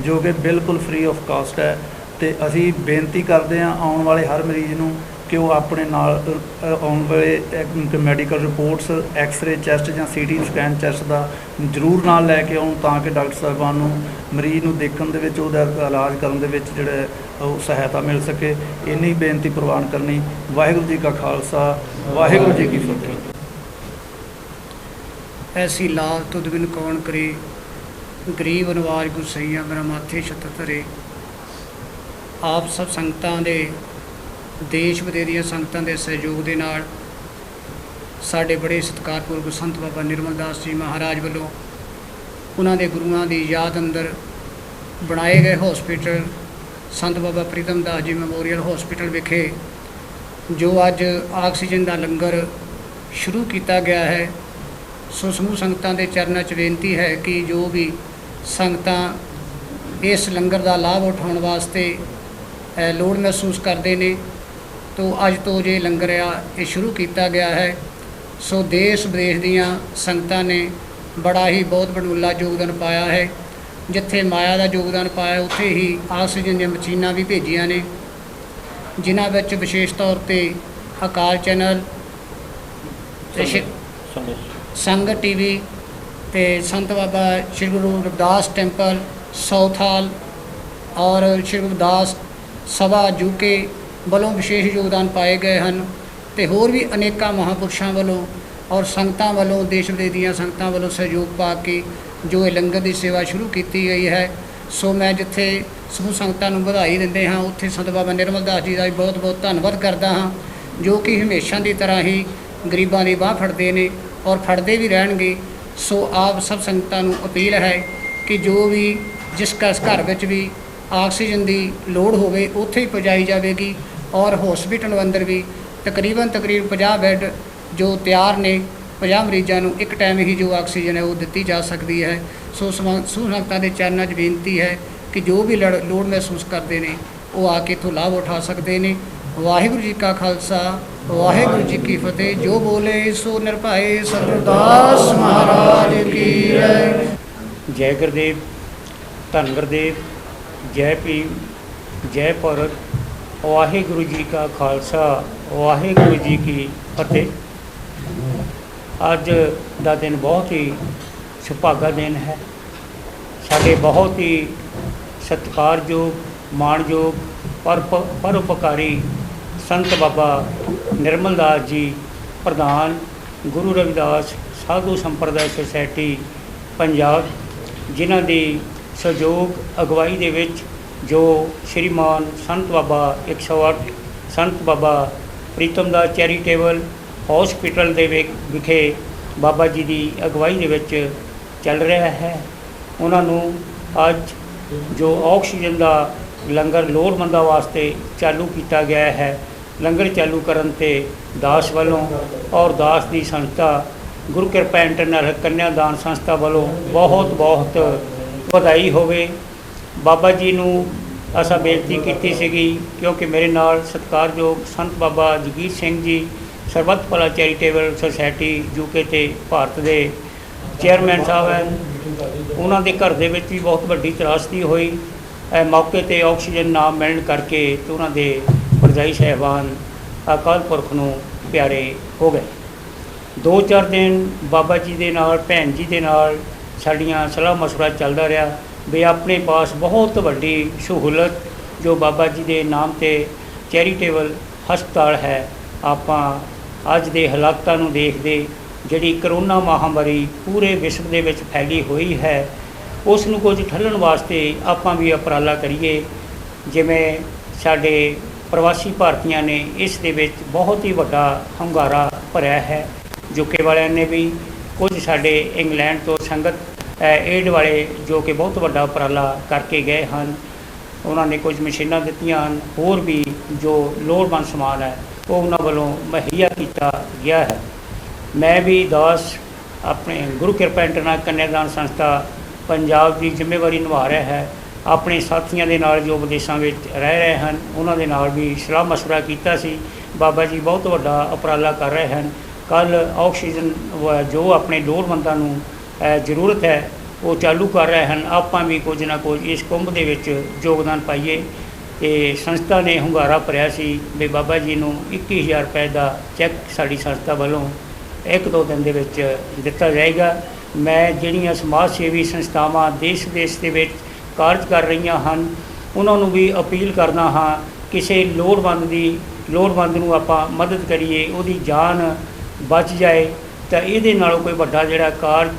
ਜੋ ਕਿ ਬਿਲਕੁਲ ਫ੍ਰੀ ਆਫ ਕਾਸਟ ਹੈ। ਤੇ ਅਸੀਂ ਬੇਨਤੀ ਕਰਦੇ ਹਾਂ ਆਉਣ ਵਾਲੇ ਹਰ ਮਰੀਜ਼ ਨੂੰ ਕਿ ਉਹ ਆਪਣੇ ਨਾਲ ਆਉਣ ਵੇਲੇ ਮੈਡੀਕਲ ਰਿਪੋਰਟਸ, ਐਕਸਰੇ ਚੈਸਟ ਜਾਂ CT ਸਕੈਨ ਚੈਸਟ ਦਾ ਜ਼ਰੂਰ ਨਾਲ ਲੈ ਕੇ ਆਉਣ, ਤਾਂ ਕਿ ਡਾਕਟਰ ਸਾਹਿਬਾਨ ਨੂੰ ਮਰੀਜ਼ ਨੂੰ ਦੇਖਣ ਦੇ ਵਿੱਚ, ਉਹਦਾ ਇਲਾਜ ਕਰਨ ਦੇ ਵਿੱਚ ਜਿਹੜਾ ਉਹ ਸਹਾਇਤਾ ਮਿਲ ਸਕੇ। ਇੰਨੀ ਬੇਨਤੀ ਪ੍ਰਵਾਨ ਕਰਨੀ। ਵਾਹਿਗੁਰੂ ਜੀ ਕਾ ਖਾਲਸਾ, ਵਾਹਿਗੁਰੂ ਜੀ ਕੀ ਫਤਿਹ। ਐਸੀ ਲਾਲ ਤੁਧ ਬਿਨ ਕੌਣ ਕਰੇ, ਗਰੀਬ ਨਵਾਜ ਗੁਸਈਆ ਮੇਰਾ ਮਾਥੇ ਛੱਤ ਧਰੇ। ਆਪ ਸਭ ਸੰਗਤਾਂ ਦੇ ਦੇਸ਼ ਵਿਦੇਸ਼ ਦੀਆਂ ਸੰਗਤਾਂ ਦੇ ਸਹਿਯੋਗ ਦੇ ਨਾਲ ਸਾਡੇ ਬੜੇ ਸਤਿਕਾਰਪੂਰਵਕ ਸੰਤ ਬਾਬਾ ਨਿਰਮਲ ਦਾਸ ਜੀ ਮਹਾਰਾਜ ਵੱਲੋਂ ਉਹਨਾਂ ਦੇ ਗੁਰੂਆਂ ਦੀ ਯਾਦ ਅੰਦਰ ਬਣਾਏ ਗਏ ਹਸਪੀਟਲ ਸੰਤ ਬਾਬਾ ਪ੍ਰੀਤਮ ਦਾਸ ਜੀ ਮੈਮੋਰੀਅਲ ਹਸਪੀਟਲ ਵਿਖੇ ਜੋ ਅੱਜ ਆਕਸੀਜਨ ਦਾ ਲੰਗਰ ਸ਼ੁਰੂ ਕੀਤਾ ਗਿਆ ਹੈ, ਸੋ ਸਮੂਹ ਸੰਗਤਾਂ ਦੇ ਚਰਨਾਂ 'ਚ ਬੇਨਤੀ ਹੈ ਕਿ ਜੋ ਵੀ ਸੰਗਤਾਂ ਇਸ ਲੰਗਰ ਦਾ ਲਾਭ ਉਠਾਉਣ ਵਾਸਤੇ ਲੋੜ ਮਹਿਸੂਸ ਕਰਦੇ ਨੇ, ਤੋ ਅੱਜ ਤੋਂ ਜੇ ਲੰਗਰ ਆ ਇਹ ਸ਼ੁਰੂ ਕੀਤਾ ਗਿਆ ਹੈ। ਸੋ ਦੇਸ਼ ਵਿਦੇਸ਼ ਦੀਆਂ ਸੰਗਤਾਂ ਨੇ ਬੜਾ ਹੀ ਬਹੁਤ ਵਡਮੁੱਲਾ ਯੋਗਦਾਨ ਪਾਇਆ ਹੈ। ਜਿੱਥੇ ਮਾਇਆ ਦਾ ਯੋਗਦਾਨ ਪਾਇਆ, ਉੱਥੇ ਹੀ ਆਕਸੀਜਨ ਦੀਆਂ ਮਸ਼ੀਨਾਂ ਵੀ ਭੇਜੀਆਂ ਨੇ, ਜਿਨ੍ਹਾਂ ਵਿੱਚ ਵਿਸ਼ੇਸ਼ ਤੌਰ 'ਤੇ ਅਕਾਲ ਚੈਨਲ ਤੇ ਸੰਗਤ ਟੀਵੀ ਤੇ ਸੰਤ ਬਾਬਾ ਸ਼੍ਰੀ ਗੁਰੂ ਰਵਿਦਾਸ ਟੈਂਪਲ ਸਾਊਥ ਹਾਲ ਔਰ ਸ਼੍ਰੀ ਗੁਰਦਾਸ ਸਭਾ ਯੂਕੇ ਵੱਲੋਂ ਵਿਸ਼ੇਸ਼ ਯੋਗਦਾਨ ਪਾਏ ਗਏ ਹਨ ਤੇ ਹੋਰ ਵੀ ਅਨੇਕਾਂ ਮਹਾਂਪੁਰਸ਼ਾਂ ਵੱਲੋਂ ਔਰ ਸੰਗਤਾਂ ਵੱਲੋਂ ਦੇਸ਼ ਵਿਦੇਸ਼ ਦੀਆਂ ਸੰਗਤਾਂ ਵੱਲੋਂ ਸਹਿਯੋਗ ਪਾ ਕੇ ਜੋ ਇਹ ਲੰਗਰ ਦੀ ਸੇਵਾ ਸ਼ੁਰੂ ਕੀਤੀ ਗਈ ਹੈ। ਸੋ ਮੈਂ ਜਿੱਥੇ ਸਮੂਹ ਸੰਗਤਾਂ ਨੂੰ ਵਧਾਈ ਦਿੰਦੇ ਹਾਂ, ਉੱਥੇ ਸੰਤ ਬਾਬਾ ਨਿਰਮਲ ਦਾਸ ਜੀ ਦਾ ਵੀ ਬਹੁਤ ਬਹੁਤ ਧੰਨਵਾਦ ਕਰਦਾ ਹਾਂ, ਜੋ ਕਿ ਹਮੇਸ਼ਾ ਦੀ ਤਰ੍ਹਾਂ ਹੀ ਗਰੀਬਾਂ ਦੀ ਬਾਹ ਫੜਦੇ ਨੇ ਔਰ ਫੜਦੇ ਵੀ ਰਹਿਣਗੇ। ਸੋ ਆਪ ਸਭ ਸੰਗਤਾਂ ਨੂੰ ਅਪੀਲ ਹੈ ਕਿ ਜੋ ਵੀ ਜਿਸ ਘਰ ਵਿੱਚ ਵੀ ਆਕਸੀਜਨ ਦੀ ਲੋੜ ਹੋਵੇ ਉੱਥੇ ਹੀ ਪਹੁੰਚਾਈ ਜਾਵੇਗੀ ਔਰ ਹਸਪੀਟਲ ਅੰਦਰ ਵੀ ਤਕਰੀਬਨ 50 ਬੈੱਡ ਜੋ ਤਿਆਰ ਨੇ 50 ਮਰੀਜ਼ਾਂ ਨੂੰ ਇੱਕ ਟਾਈਮ ਹੀ ਜੋ ਆਕਸੀਜਨ ਹੈ ਉਹ ਦਿੱਤੀ ਜਾ ਸਕਦੀ ਹੈ। ਸੋ ਸੰਗਤਾਂ ਦੇ ਚਰਨਾਂ 'ਚ ਬੇਨਤੀ ਹੈ ਕਿ ਜੋ ਵੀ ਲੋੜ ਮਹਿਸੂਸ ਕਰਦੇ ਨੇ ਉਹ ਆ ਕੇ ਇੱਥੋਂ ਲਾਭ ਉਠਾ ਸਕਦੇ ਨੇ। ਵਾਹਿਗੁਰੂ ਜੀ ਕਾ ਖਾਲਸਾ, ਵਾਹਿਗੁਰੂ ਜੀ ਕੀ ਫਤਿਹ। ਜੋ ਬੋਲੇ ਸੋ ਨਿਰਭੈ ਸਰਦਾਸ ਮਹਾਰਾਜ ਕੀ ਜੈ। ਜੈ ਗੁਰਦੇਵ, ਧੰਨ ਗੁਰਦੇਵ, ਜੈ ਭੀਮ, ਜੈ ਭਾਰਤ। ਵਾਹਿਗੁਰੂ ਜੀ ਕਾ ਖਾਲਸਾ, ਵਾਹਿਗੁਰੂ ਜੀ ਕੀ ਫਤਿਹ। ਅੱਜ ਦਾ ਦਿਨ ਬਹੁਤ ਹੀ ਸੁਭਾਗਾ ਦਿਨ ਹੈ। ਸਾਡੇ ਬਹੁਤ ਹੀ ਸਤਿਕਾਰਯੋਗ, ਮਾਣਯੋਗ, ਪਰਉਪਕਾਰੀ ਸੰਤ ਬਾਬਾ ਨਿਰਮਲ ਦਾਸ ਜੀ ਪ੍ਰਧਾਨ ਗੁਰੂ ਰਵਿਦਾਸ ਸਾਧੂ ਸੰਪਰਦਾਇ ਸੁਸਾਇਟੀ ਪੰਜਾਬ, ਜਿਨ੍ਹਾਂ ਦੀ ਸਹਿਯੋਗ ਅਗਵਾਈ ਦੇ ਵਿੱਚ ਜੋ ਸ਼੍ਰੀਮਾਨ ਸੰਤ ਬਾਬਾ 108 ਸੰਤ ਬਾਬਾ ਪ੍ਰੀਤਮ ਦਾਸ ਚੈਰੀਟੇਬਲ ਹਸਪੀਟਲ ਦੇ ਵਿਖੇ ਬਾਬਾ ਜੀ ਦੀ ਅਗਵਾਈ ਦੇ ਵਿੱਚ ਚੱਲ ਰਿਹਾ ਹੈ। ਉਹਨਾਂ ਨੂੰ ਅੱਜ ਜੋ ਆਕਸੀਜਨ ਦਾ ਲੰਗਰ ਲੋੜਵੰਦਾਂ ਵਾਸਤੇ ਚਾਲੂ ਕੀਤਾ ਗਿਆ ਹੈ, ਲੰਗਰ ਚਾਲੂ ਕਰਨ 'ਤੇ ਦਾਸ ਵੱਲੋਂ ਔਰ ਦਾਸ ਦੀ ਸੰਸਥਾ ਗੁਰੂ ਕਿਰਪਾ ਇੰਟਰਨੈਸ਼ਨਲ ਕੰਨਿਆਦਾਨ ਸੰਸਥਾ ਵੱਲੋਂ ਬਹੁਤ ਬਹੁਤ ਵਧਾਈ ਹੋਵੇ। ਬਾਬਾ ਜੀ ਨੂੰ ਅਸਾਂ ਬੇਨਤੀ ਕੀਤੀ ਸੀਗੀ, ਕਿਉਂਕਿ ਮੇਰੇ ਨਾਲ ਸਤਿਕਾਰਯੋਗ ਸੰਤ ਬਾਬਾ ਜਗੀਰ ਸਿੰਘ ਜੀ ਸਰਬੱਤ ਭਲਾ ਚੈਰੀਟੇਬਲ ਸੁਸਾਇਟੀ ਯੂਕੇ ਤੇ ਭਾਰਤ ਦੇ ਚੇਅਰਮੈਨ ਸਾਹਿਬ ਹਨ, ਉਹਨਾਂ ਦੇ ਘਰ ਦੇ ਵਿੱਚ ਵੀ ਬਹੁਤ ਵੱਡੀ ਤਰਾਸਦੀ ਹੋਈ। ਮੌਕੇ 'ਤੇ ਆਕਸੀਜਨ ਨਾ ਮਿਲਣ ਕਰਕੇ ਤੇ ਉਹਨਾਂ ਦੇ ਭਰਜਾਈ ਸਾਹਿਬਾਨ ਅਕਾਲ ਪੁਰਖ ਨੂੰ ਪਿਆਰੇ ਹੋ ਗਏ। 2-4 ਦਿਨ ਬਾਬਾ ਜੀ ਦੇ ਨਾਲ, ਭੈਣ ਜੀ ਦੇ ਨਾਲ ਸਾਡੀਆਂ ਸਲਾਹ ਮਸ਼ਵਰਾ ਚੱਲਦਾ ਰਿਹਾ ਵੀ ਆਪਣੇ ਪਾਸ ਬਹੁਤ ਵੱਡੀ ਸਹੂਲਤ ਜੋ ਬਾਬਾ ਜੀ ਦੇ ਨਾਮ 'ਤੇ ਚੈਰੀਟੇਬਲ ਹਸਪਤਾਲ ਹੈ। ਆਪਾਂ ਅੱਜ ਦੇ ਹਾਲਾਤਾਂ ਨੂੰ ਦੇਖਦੇ, ਜਿਹੜੀ ਕਰੋਨਾ ਮਹਾਂਮਾਰੀ ਪੂਰੇ ਵਿਸ਼ਵ ਦੇ ਵਿੱਚ ਫੈਲੀ ਹੋਈ ਹੈ, ਉਸ ਨੂੰ ਕੁਝ ਠੱਲ੍ਹਣ ਵਾਸਤੇ ਆਪਾਂ ਵੀ ਉਪਰਾਲਾ ਕਰੀਏ। ਜਿਵੇਂ ਸਾਡੇ ਪ੍ਰਵਾਸੀ ਭਾਰਤੀਆਂ ਨੇ ਇਸ ਦੇ ਵਿੱਚ ਬਹੁਤ ਹੀ ਵੱਡਾ ਹੁੰਗਾਰਾ ਭਰਿਆ ਹੈ। ਯੂਕੇ ਵਾਲਿਆਂ ਨੇ ਵੀ, ਕੁਝ ਸਾਡੇ ਇੰਗਲੈਂਡ ਤੋਂ ਸੰਗਤ ਏਡ ਵਾਲੇ ਜੋ ਕਿ ਬਹੁਤ ਵੱਡਾ ਉਪਰਾਲਾ ਕਰਕੇ ਗਏ ਹਨ, ਉਹਨਾਂ ਨੇ ਕੁਝ ਮਸ਼ੀਨਾਂ ਦਿੱਤੀਆਂ ਹਨ। ਹੋਰ ਵੀ ਜੋ ਲੋੜਵੰਦ ਸਮਾਨ ਹੈ ਉਹ ਉਹਨਾਂ ਵੱਲੋਂ ਮੁਹੱਈਆ ਕੀਤਾ ਗਿਆ ਹੈ। ਮੈਂ ਵੀ ਦਾਸ ਆਪਣੇ ਗੁਰੂ ਕਿਰਪਾ ਇੰਟਰਨੈਸ਼ਨਲ ਕੰਨਿਆਦਾਨ ਸੰਸਥਾ ਪੰਜਾਬ ਦੀ ਜ਼ਿੰਮੇਵਾਰੀ ਨਿਭਾ ਰਿਹਾ ਹੈ। ਆਪਣੇ ਸਾਥੀਆਂ ਦੇ ਨਾਲ ਜੋ ਵਿਦੇਸ਼ਾਂ ਵਿੱਚ ਰਹਿ ਰਹੇ ਹਨ, ਉਹਨਾਂ ਦੇ ਨਾਲ ਵੀ ਸਲਾਹ ਮਸ਼ਵਰਾ ਕੀਤਾ ਸੀ। ਬਾਬਾ ਜੀ ਬਹੁਤ ਵੱਡਾ ਉਪਰਾਲਾ ਕਰ ਰਹੇ ਹਨ। ਕੱਲ੍ਹ ਆਕਸੀਜਨ ਜੋ ਆਪਣੇ ਲੋੜਵੰਦਾਂ ਨੂੰ ਜ਼ਰੂਰਤ ਹੈ ਉਹ ਚਾਲੂ ਕਰ ਰਹੇ ਹਨ। ਆਪਾਂ ਵੀ ਕੁਝ ਨਾ ਕੁਝ ਇਸ ਕੁੰਭ ਦੇ ਵਿੱਚ ਯੋਗਦਾਨ ਪਾਈਏ। ਤੇ ਸੰਸਥਾ ਨੇ ਹੁੰਗਾਰਾ ਭਰਿਆ ਸੀ ਵੀ ਬਾਬਾ ਜੀ ਨੂੰ 21,000 ਰੁਪਏ ਦਾ ਚੈੱਕ ਸਾਡੀ ਸੰਸਥਾ ਵੱਲੋਂ 1-2 ਦਿਨ ਦੇ ਵਿੱਚ ਦਿੱਤਾ ਜਾਏਗਾ। ਮੈਂ ਜਿਹੜੀਆਂ ਸਮਾਜ ਸੇਵੀ ਸੰਸਥਾਵਾਂ ਦੇਸ਼ ਵਿਦੇਸ਼ ਦੇ ਵਿੱਚ ਕਾਰਜ ਕਰ ਰਹੀਆਂ ਹਨ, ਉਹਨਾਂ ਨੂੰ ਵੀ ਅਪੀਲ ਕਰਦਾ ਹਾਂ, ਕਿਸੇ ਲੋੜਵੰਦ ਨੂੰ ਆਪਾਂ ਮਦਦ ਕਰੀਏ, ਉਹਦੀ ਜਾਨ ਬਚ ਜਾਏ ਤਾਂ ਇਹਦੇ ਨਾਲੋਂ ਕੋਈ ਵੱਡਾ ਜਿਹੜਾ ਕਾਰਜ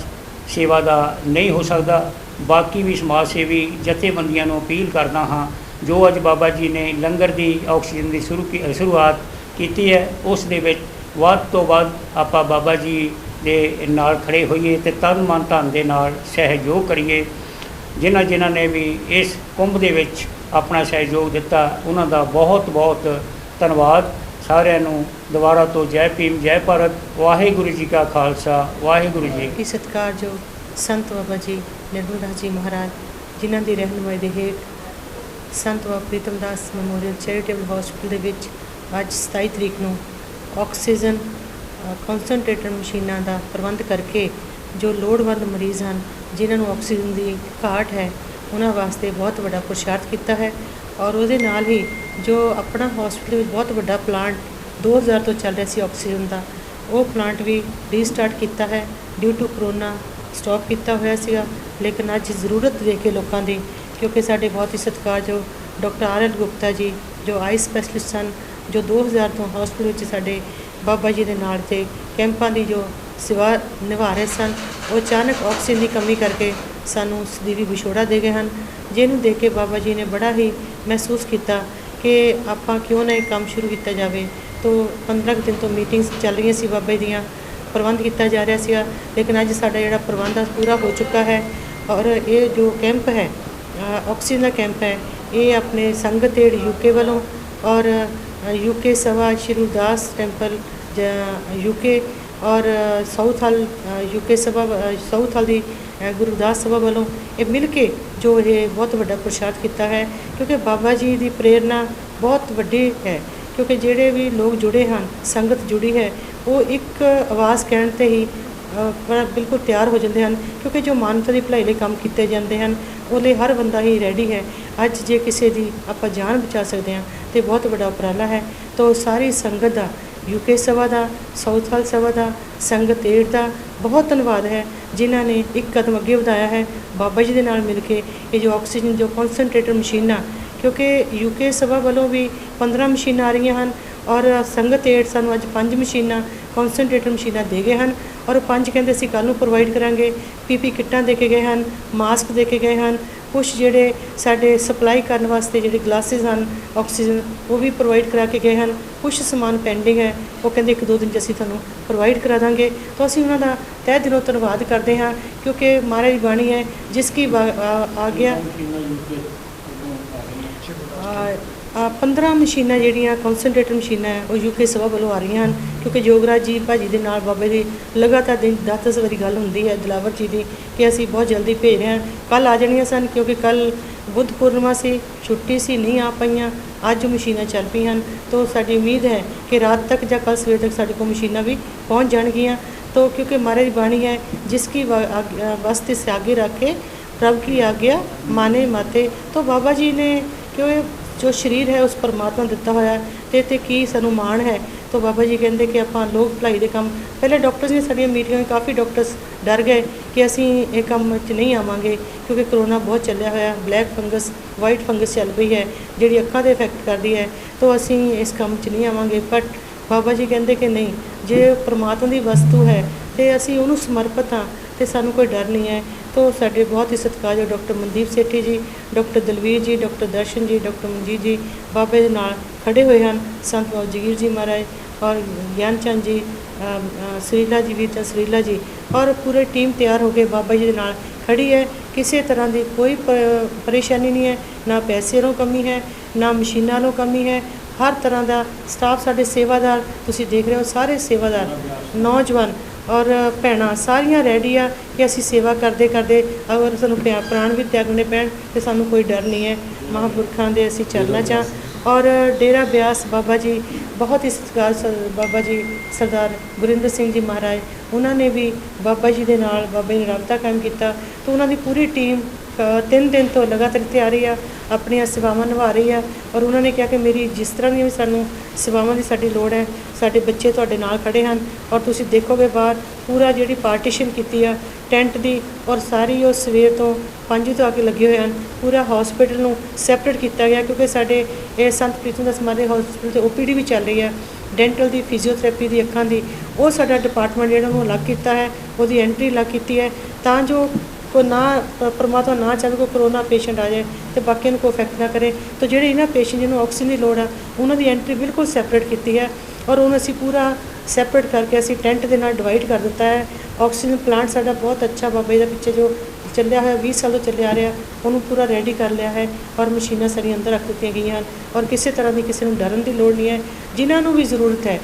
ਸੇਵਾ ਦਾ ਨਹੀਂ ਹੋ ਸਕਦਾ। ਬਾਕੀ ਵੀ ਸਮਾਜ ਸੇਵੀ ਜਥੇਬੰਦੀਆਂ ਨੂੰ ਅਪੀਲ ਕਰਦਾ ਹਾਂ ਜੋ ਅੱਜ ਬਾਬਾ ਜੀ ਨੇ ਲੰਗਰ ਦੀ ਆਕਸੀਜਨ ਦੀ ਸ਼ੁਰੂਆਤ ਕੀਤੀ ਹੈ, ਉਸ ਦੇ ਵਿੱਚ ਵੱਧ ਤੋਂ ਵੱਧ ਆਪਾਂ ਬਾਬਾ ਜੀ ਦੇ ਨਾਲ ਖੜੇ ਹੋਈਏ ਅਤੇ ਤਨ ਮਨ ਧਨ ਦੇ ਨਾਲ ਸਹਿਯੋਗ ਕਰੀਏ। ਜਿਨ੍ਹਾਂ ਨੇ ਵੀ ਇਸ ਕੁੰਭ ਦੇ ਵਿੱਚ ਆਪਣਾ ਸਹਿਯੋਗ ਦਿੱਤਾ, ਉਹਨਾਂ ਦਾ ਬਹੁਤ ਬਹੁਤ ਧੰਨਵਾਦ। ਸਾਰਿਆਂ ਨੂੰ ਦੁਬਾਰਾ ਤੋਂ ਜੈ ਭੀਮ, ਜੈ ਭਾਰਤ। ਵਾਹਿਗੁਰੂ ਜੀ ਕਾ ਖਾਲਸਾ, ਵਾਹਿਗੁਰੂ ਜੀ ਕਿ ਸਤਿਕਾਰਯੋਗ ਸੰਤ ਬਾਬਾ ਜੀ ਨਿਰਮਲ ਦਾਸ ਜੀ ਮਹਾਰਾਜ, ਜਿਨ੍ਹਾਂ ਦੀ ਰਹਿਨੁਮਾਈ ਦੇ ਹੇਠ ਸੰਤ ਬਾਬਾ ਪ੍ਰੀਤਮ ਦਾਸ ਮੈਮੋਰੀਅਲ ਚੈਰੀਟੇਬਲ ਹਸਪੀਟਲ ਦੇ ਵਿੱਚ ਅੱਜ 27 ਤਰੀਕ ਨੂੰ ਆਕਸੀਜਨ ਕਨਸਨਟ੍ਰੇਟਰ ਮਸ਼ੀਨਾਂ ਦਾ ਪ੍ਰਬੰਧ ਕਰਕੇ ਜੋ ਲੋੜਵੰਦ ਮਰੀਜ਼ ਹਨ, ਜਿਨ੍ਹਾਂ ਨੂੰ ਆਕਸੀਜਨ ਦੀ ਘਾਟ ਹੈ, ਉਹਨਾਂ ਵਾਸਤੇ ਬਹੁਤ ਵੱਡਾ ਪੁਰਸ਼ਾਰਥ ਕੀਤਾ ਹੈ। ਔਰ ਉਹਦੇ ਨਾਲ ਹੀ ਜੋ ਆਪਣਾ ਹਸਪੀਟਲ ਵਿੱਚ ਬਹੁਤ ਵੱਡਾ ਪਲਾਂਟ 2000 ਤੋਂ ਚੱਲ ਰਿਹਾ ਸੀ ਆਕਸੀਜਨ ਦਾ, ਉਹ ਪਲਾਂਟ ਵੀ ਰੀਸਟਾਰਟ ਕੀਤਾ ਹੈ। ਡਿਊ ਟੂ ਕਰੋਨਾ ਸਟਾਪ ਕੀਤਾ ਹੋਇਆ ਸੀਗਾ, ਲੇਕਿਨ ਅੱਜ ਜ਼ਰੂਰਤ ਦੇਖ ਕੇ ਲੋਕਾਂ ਦੀ, ਕਿਉਂਕਿ ਸਾਡੇ ਬਹੁਤ ਹੀ ਸਤਿਕਾਰਯੋਗ ਡਾਕਟਰ RL ਗੁਪਤਾ ਜੀ ਜੋ ਆਈ ਸਪੈਸ਼ਲਿਸਟ ਹਨ, ਜੋ 2000 ਤੋਂ ਹਸਪੀਟਲ ਵਿੱਚ ਸਾਡੇ ਬਾਬਾ ਜੀ ਦੇ ਨਾਲ ਤੇ ਕੈਂਪਾਂ ਦੀ ਜੋ ਸੇਵਾ ਨਿਭਾ ਰਹੇ ਸਨ, ਉਹ ਅਚਾਨਕ ਆਕਸੀਜਨ ਦੀ ਕਮੀ ਕਰਕੇ ਸਾਨੂੰ ਸਦੀਵੀ ਵਿਛੋੜਾ ਦੇ ਗਏ ਹਨ। ਜਿਹਨੂੰ ਦੇਖ ਕੇ ਬਾਬਾ ਜੀ ਨੇ ਬੜਾ ਹੀ ਮਹਿਸੂਸ ਕੀਤਾ ਕਿ ਆਪਾਂ ਕਿਉਂ ਨਾ ਇਹ ਕੰਮ ਸ਼ੁਰੂ ਕੀਤਾ ਜਾਵੇ। ਤੋਂ 15 ਦਿਨ ਤੋਂ ਮੀਟਿੰਗਸ ਚੱਲ ਰਹੀਆਂ ਸੀ, ਬਾਬਾ ਜੀ ਦੀਆਂ ਪ੍ਰਬੰਧ ਕੀਤਾ ਜਾ ਰਿਹਾ ਸੀਗਾ, ਲੇਕਿਨ ਅੱਜ ਸਾਡਾ ਜਿਹੜਾ ਪ੍ਰਬੰਧ ਆ ਪੂਰਾ ਹੋ ਚੁੱਕਾ ਹੈ। ਔਰ ਇਹ ਜੋ ਕੈਂਪ ਹੈ, ਆਕਸੀਜਨ ਦਾ ਕੈਂਪ ਹੈ, ਇਹ ਆਪਣੇ ਸੰਗਤ ਏਡ UK ਵੱਲੋਂ ਔਰ UK ਸਭਾ ਸ਼੍ਰੀ ਗੁਰਦਾਸ ਟੈਂਪਲ UK ਔਰ ਸਾਊਥ ਹਾਲ UK ਸਭਾ ਸਾਊਥ ਹਾਲ ਦੀ ਗੁਰਦਾਸ ਸਭਾ ਵੱਲੋਂ ਇਹ ਮਿਲ ਕੇ ਜੋ ਇਹ ਬਹੁਤ ਵੱਡਾ ਪੁਰਸ਼ਾਰਥ ਕੀਤਾ ਹੈ, ਕਿਉਂਕਿ ਬਾਬਾ ਜੀ ਦੀ ਪ੍ਰੇਰਨਾ ਬਹੁਤ ਵੱਡੀ ਹੈ। ਕਿਉਂਕਿ ਜਿਹੜੇ ਵੀ ਲੋਕ ਜੁੜੇ ਹਨ, ਸੰਗਤ ਜੁੜੀ ਹੈ, ਉਹ ਇੱਕ ਆਵਾਜ਼ ਕਹਿਣ 'ਤੇ ਹੀ ਬਿਲਕੁਲ ਤਿਆਰ ਹੋ ਜਾਂਦੇ ਹਨ, ਕਿਉਂਕਿ ਜੋ ਮਾਨਵਤਾ ਦੀ ਭਲਾਈ ਲਈ ਕੰਮ ਕੀਤੇ ਜਾਂਦੇ ਹਨ, ਉਹਦੇ ਹਰ ਬੰਦਾ ਹੀ ਰੈਡੀ ਹੈ। ਅੱਜ ਜੇ ਕਿਸੇ ਦੀ ਆਪਾਂ ਜਾਨ ਬਚਾ ਸਕਦੇ ਹਾਂ ਤਾਂ ਬਹੁਤ ਵੱਡਾ ਉਪਰਾਲਾ ਹੈ। ਤਾਂ ਸਾਰੀ ਸੰਗਤ ਦਾ, UK ਸਭਾ ਦਾ, ਸਾਊਥ ਹਾਲ ਸਭਾ ਦਾ, ਸੰਗਤ ਏਡ ਦਾ ਬਹੁਤ ਧੰਨਵਾਦ ਹੈ, ਜਿਨ੍ਹਾਂ ਨੇ ਇੱਕ ਕਦਮ ਅੱਗੇ ਵਧਾਇਆ ਹੈ ਬਾਬਾ ਜੀ ਦੇ ਨਾਲ ਮਿਲ ਕੇ। ਇਹ ਜੋ ਆਕਸੀਜਨ ਜੋ ਕਨਸਨਟ੍ਰੇਟਰ ਮਸ਼ੀਨਾਂ, ਕਿਉਂਕਿ UK ਸਭਾ ਵੱਲੋਂ ਵੀ 15 ਮਸ਼ੀਨਾਂ ਆ ਰਹੀਆਂ ਹਨ ਔਰ ਸੰਗਤ ਏਡ ਸਾਨੂੰ ਅੱਜ 5 ਮਸ਼ੀਨਾਂ ਕਨਸਨਟ੍ਰੇਟਰ ਮਸ਼ੀਨਾਂ ਦੇ ਗਏ ਹਨ ਔਰ 5 ਕਹਿੰਦੇ ਅਸੀਂ ਕੱਲ੍ਹ ਨੂੰ ਪ੍ਰੋਵਾਈਡ ਕਰਾਂਗੇ। PP ਕਿੱਟਾਂ ਦੇ ਕੇ ਗਏ ਹਨ, ਮਾਸਕ ਦੇ ਕੇ ਗਏ ਹਨ, ਕੁਛ ਜਿਹੜੇ ਸਾਡੇ ਸਪਲਾਈ ਕਰਨ ਵਾਸਤੇ ਜਿਹੜੇ ਗਲਾਸਿਸ ਹਨ ਆਕਸੀਜਨ, ਉਹ ਵੀ ਪ੍ਰੋਵਾਈਡ ਕਰਾ ਕੇ ਗਏ ਹਨ। ਕੁਛ ਸਮਾਨ ਪੈਂਡਿੰਗ ਹੈ, ਉਹ ਕਹਿੰਦੇ 1-2 ਦਿਨ 'ਚ ਅਸੀਂ ਤੁਹਾਨੂੰ ਪ੍ਰੋਵਾਈਡ ਕਰਾ ਦਾਂਗੇ। ਤਾਂ ਅਸੀਂ ਉਹਨਾਂ ਦਾ ਤਹਿ ਦਿਲੋਂ ਧੰਨਵਾਦ ਕਰਦੇ ਹਾਂ, ਕਿਉਂਕਿ ਮਹਾਰਾਜ ਦੀ ਬਾਣੀ ਹੈ, ਜਿਸ ਕੀ ਆ ਗਿਆ 15 ਮਸ਼ੀਨਾਂ ਜਿਹੜੀਆਂ ਕਨਸਨਟ੍ਰੇਟਰ ਮਸ਼ੀਨਾਂ ਹੈ, ਉਹ UK ਸਭਾ ਵੱਲੋਂ ਆ ਰਹੀਆਂ ਹਨ। ਕਿਉਂਕਿ ਜੋਗਰਾਜ ਜੀ ਭਾਜੀ ਦੇ ਨਾਲ ਬਾਬੇ ਦੀ ਲਗਾਤਾਰ 10 ਵਾਰੀ ਗੱਲ ਹੁੰਦੀ ਹੈ, ਦਿਲਾਵਰ ਜੀ ਦੀ, ਕਿ ਅਸੀਂ ਬਹੁਤ ਜਲਦੀ ਭੇਜ ਰਹੇ ਹਾਂ। ਕੱਲ੍ਹ ਆ ਜਾਣੀਆਂ ਸਨ, ਕਿਉਂਕਿ ਕੱਲ੍ਹ ਬੁੱਧ ਪੂਰਨਿਮਾ ਸੀ, ਛੁੱਟੀ ਸੀ, ਨਹੀਂ ਆ ਪਾਈਆਂ। ਅੱਜ ਮਸ਼ੀਨਾਂ ਚੱਲ ਪਈਆਂ ਹਨ, ਤਾਂ ਸਾਡੀ ਉਮੀਦ ਹੈ ਕਿ ਰਾਤ ਤੱਕ ਜਾਂ ਕੱਲ੍ਹ ਸਵੇਰ ਤੱਕ ਸਾਡੇ ਕੋਲ ਮਸ਼ੀਨਾਂ ਵੀ ਪਹੁੰਚ ਜਾਣਗੀਆਂ। तो क्योंकि हमारी वाणी है, जिसकी वास्ते से आगे रखे प्रभु की आज्ञा माने माते। तो बाबा जी ने क्यों जो शरीर है उस परमात्मा दिता होया ते की सानू मान है। तो बाबा जी कहते कि आप लोग भलाई के काम, पहले डॉक्टर्स ने साड़ियाँ मीटिंग काफ़ी डॉक्टर्स डर गए कि असी ये काम च नहीं आवांगे, क्योंकि करोना बहुत चलिया होया, ब्लैक फंगस वाइट फंगस चल पई है जिहड़ी अक्खां दे इफेक्ट करती है, तो असी इस काम च नहीं आवांगे। बट बाबा जी कहते कि नहीं, जे परमात्मा की वस्तु है तो असी उन्होंने समर्पित हाँ, तो सानू कोई डर नहीं है। तो साढ़े बहुत ही सत्कारयोग डॉक्टर मनदीप सेठी जी, डॉक्टर दलवीर जी, डॉक्टर दर्शन जी, डॉक्टर मनजीत जी बाबे दे नाल खड़े हुए हैं, संत बाबा जगीर जी महाराज और ज्ञान चंद जी, सरीला जी, वीर सरीला जी और पूरी टीम तैयार होकर बाबा जी के नाल खड़ी है। किसी तरह की कोई परेशानी नहीं है, ना पैसे कमी है, ना मशीनों कमी है। हर तरह का स्टाफ साढ़े सेवादार तुसीं देख रहे हो, सारे सेवादार नौजवान और भैन सारियां रेडी आ कि असी सेवा करते करते अगर सानू प्राण भी त्यागने पैण तो सानू कोई डर नहीं है। महापुरखों के असी चलना चाह। और डेरा ब्यास बाबा जी बहुत ही सत्कार, बाबा जी सरदार गुरिंदर सिंह जी महाराज, उन्होंने भी बाबा जी के नाल बाबा जी ने राबता कायम किया। तो उन्होंने पूरी टीम 3 दिन तो लगातार तैयारी आ अपनी सेवावां निभा रही है। और उन्होंने कहा कि मेरी जिस तरह की भी सानू सेवावां की साडी लोड़ है, साडे बच्चे तुहाडे नाल खड़े हैं। और तुसीं देखोगे बाहर पूरा जिहड़ी पार्टीशन की है टेंट दी, और सारी वो सवेर तो 5 तो आके लगे हुए हैं। पूरा हॉस्पिटल नूं सैपरेट किया गया, क्योंकि साडे ये संत प्रीतम दास महाराज हॉस्पिटल से OPD भी चल रही है, डेंटल की फिजियोथेरेपी की अखां की, वो साडा डिपार्टमेंट जिहड़ा अलग किया है, वो एंट्री अलग की है, तां जो ਕੋਈ ਨਾ ਪਰਮਾਤਮਾ ਨਾ ਚਾਹੇ ਕੋਈ ਕਰੋਨਾ ਪੇਸ਼ੈਂਟ ਆ ਜਾਏ ਤੇ ਬਾਕੀਆਂ ਨੂੰ ਕੋਈ ਇਫੈਕਟ ਨਾ ਕਰੇ। ਤਾਂ ਜਿਹੜੇ ਇਹਨਾਂ ਪੇਸ਼ੈਂਟ ਜਿਹਨੂੰ ਆਕਸੀਜਨ ਦੀ ਲੋੜ ਆ ਉਹਨਾਂ ਦੀ ਐਂਟਰੀ ਬਿਲਕੁਲ ਸੈਪਰੇਟ ਕੀਤੀ ਹੈ ਔਰ ਉਹਨੂੰ ਅਸੀਂ ਪੂਰਾ ਸੈਪਰੇਟ ਕਰਕੇ ਅਸੀਂ ਟੈਂਟ ਦੇ ਨਾਲ ਡਿਵਾਈਡ ਕਰ ਦਿੱਤਾ ਹੈ। ਆਕਸੀਜਨ ਪਲਾਂਟ ਸਾਡਾ ਬਹੁਤ ਅੱਛਾ ਬਾਬਾ ਜੀ ਦਾ ਪਿੱਛੇ ਜੋ ਚੱਲਿਆ ਹੋਇਆ 20 ਸਾਲ ਤੋਂ ਚੱਲਿਆ ਆ ਰਿਹਾ ਉਹਨੂੰ ਪੂਰਾ ਰੈਡੀ ਕਰ ਲਿਆ ਹੈ ਔਰ ਮਸ਼ੀਨਾਂ ਸਾਰੀਆਂ ਅੰਦਰ ਰੱਖ ਦਿੱਤੀਆਂ ਗਈਆਂ ਹਨ ਔਰ ਕਿਸੇ ਤਰ੍ਹਾਂ ਦੀ ਕਿਸੇ ਨੂੰ ਡਰਨ ਦੀ ਲੋੜ ਨਹੀਂ ਹੈ। ਜਿਨ੍ਹਾਂ ਨੂੰ ਵੀ ਜ਼ਰੂਰਤ ਹੈ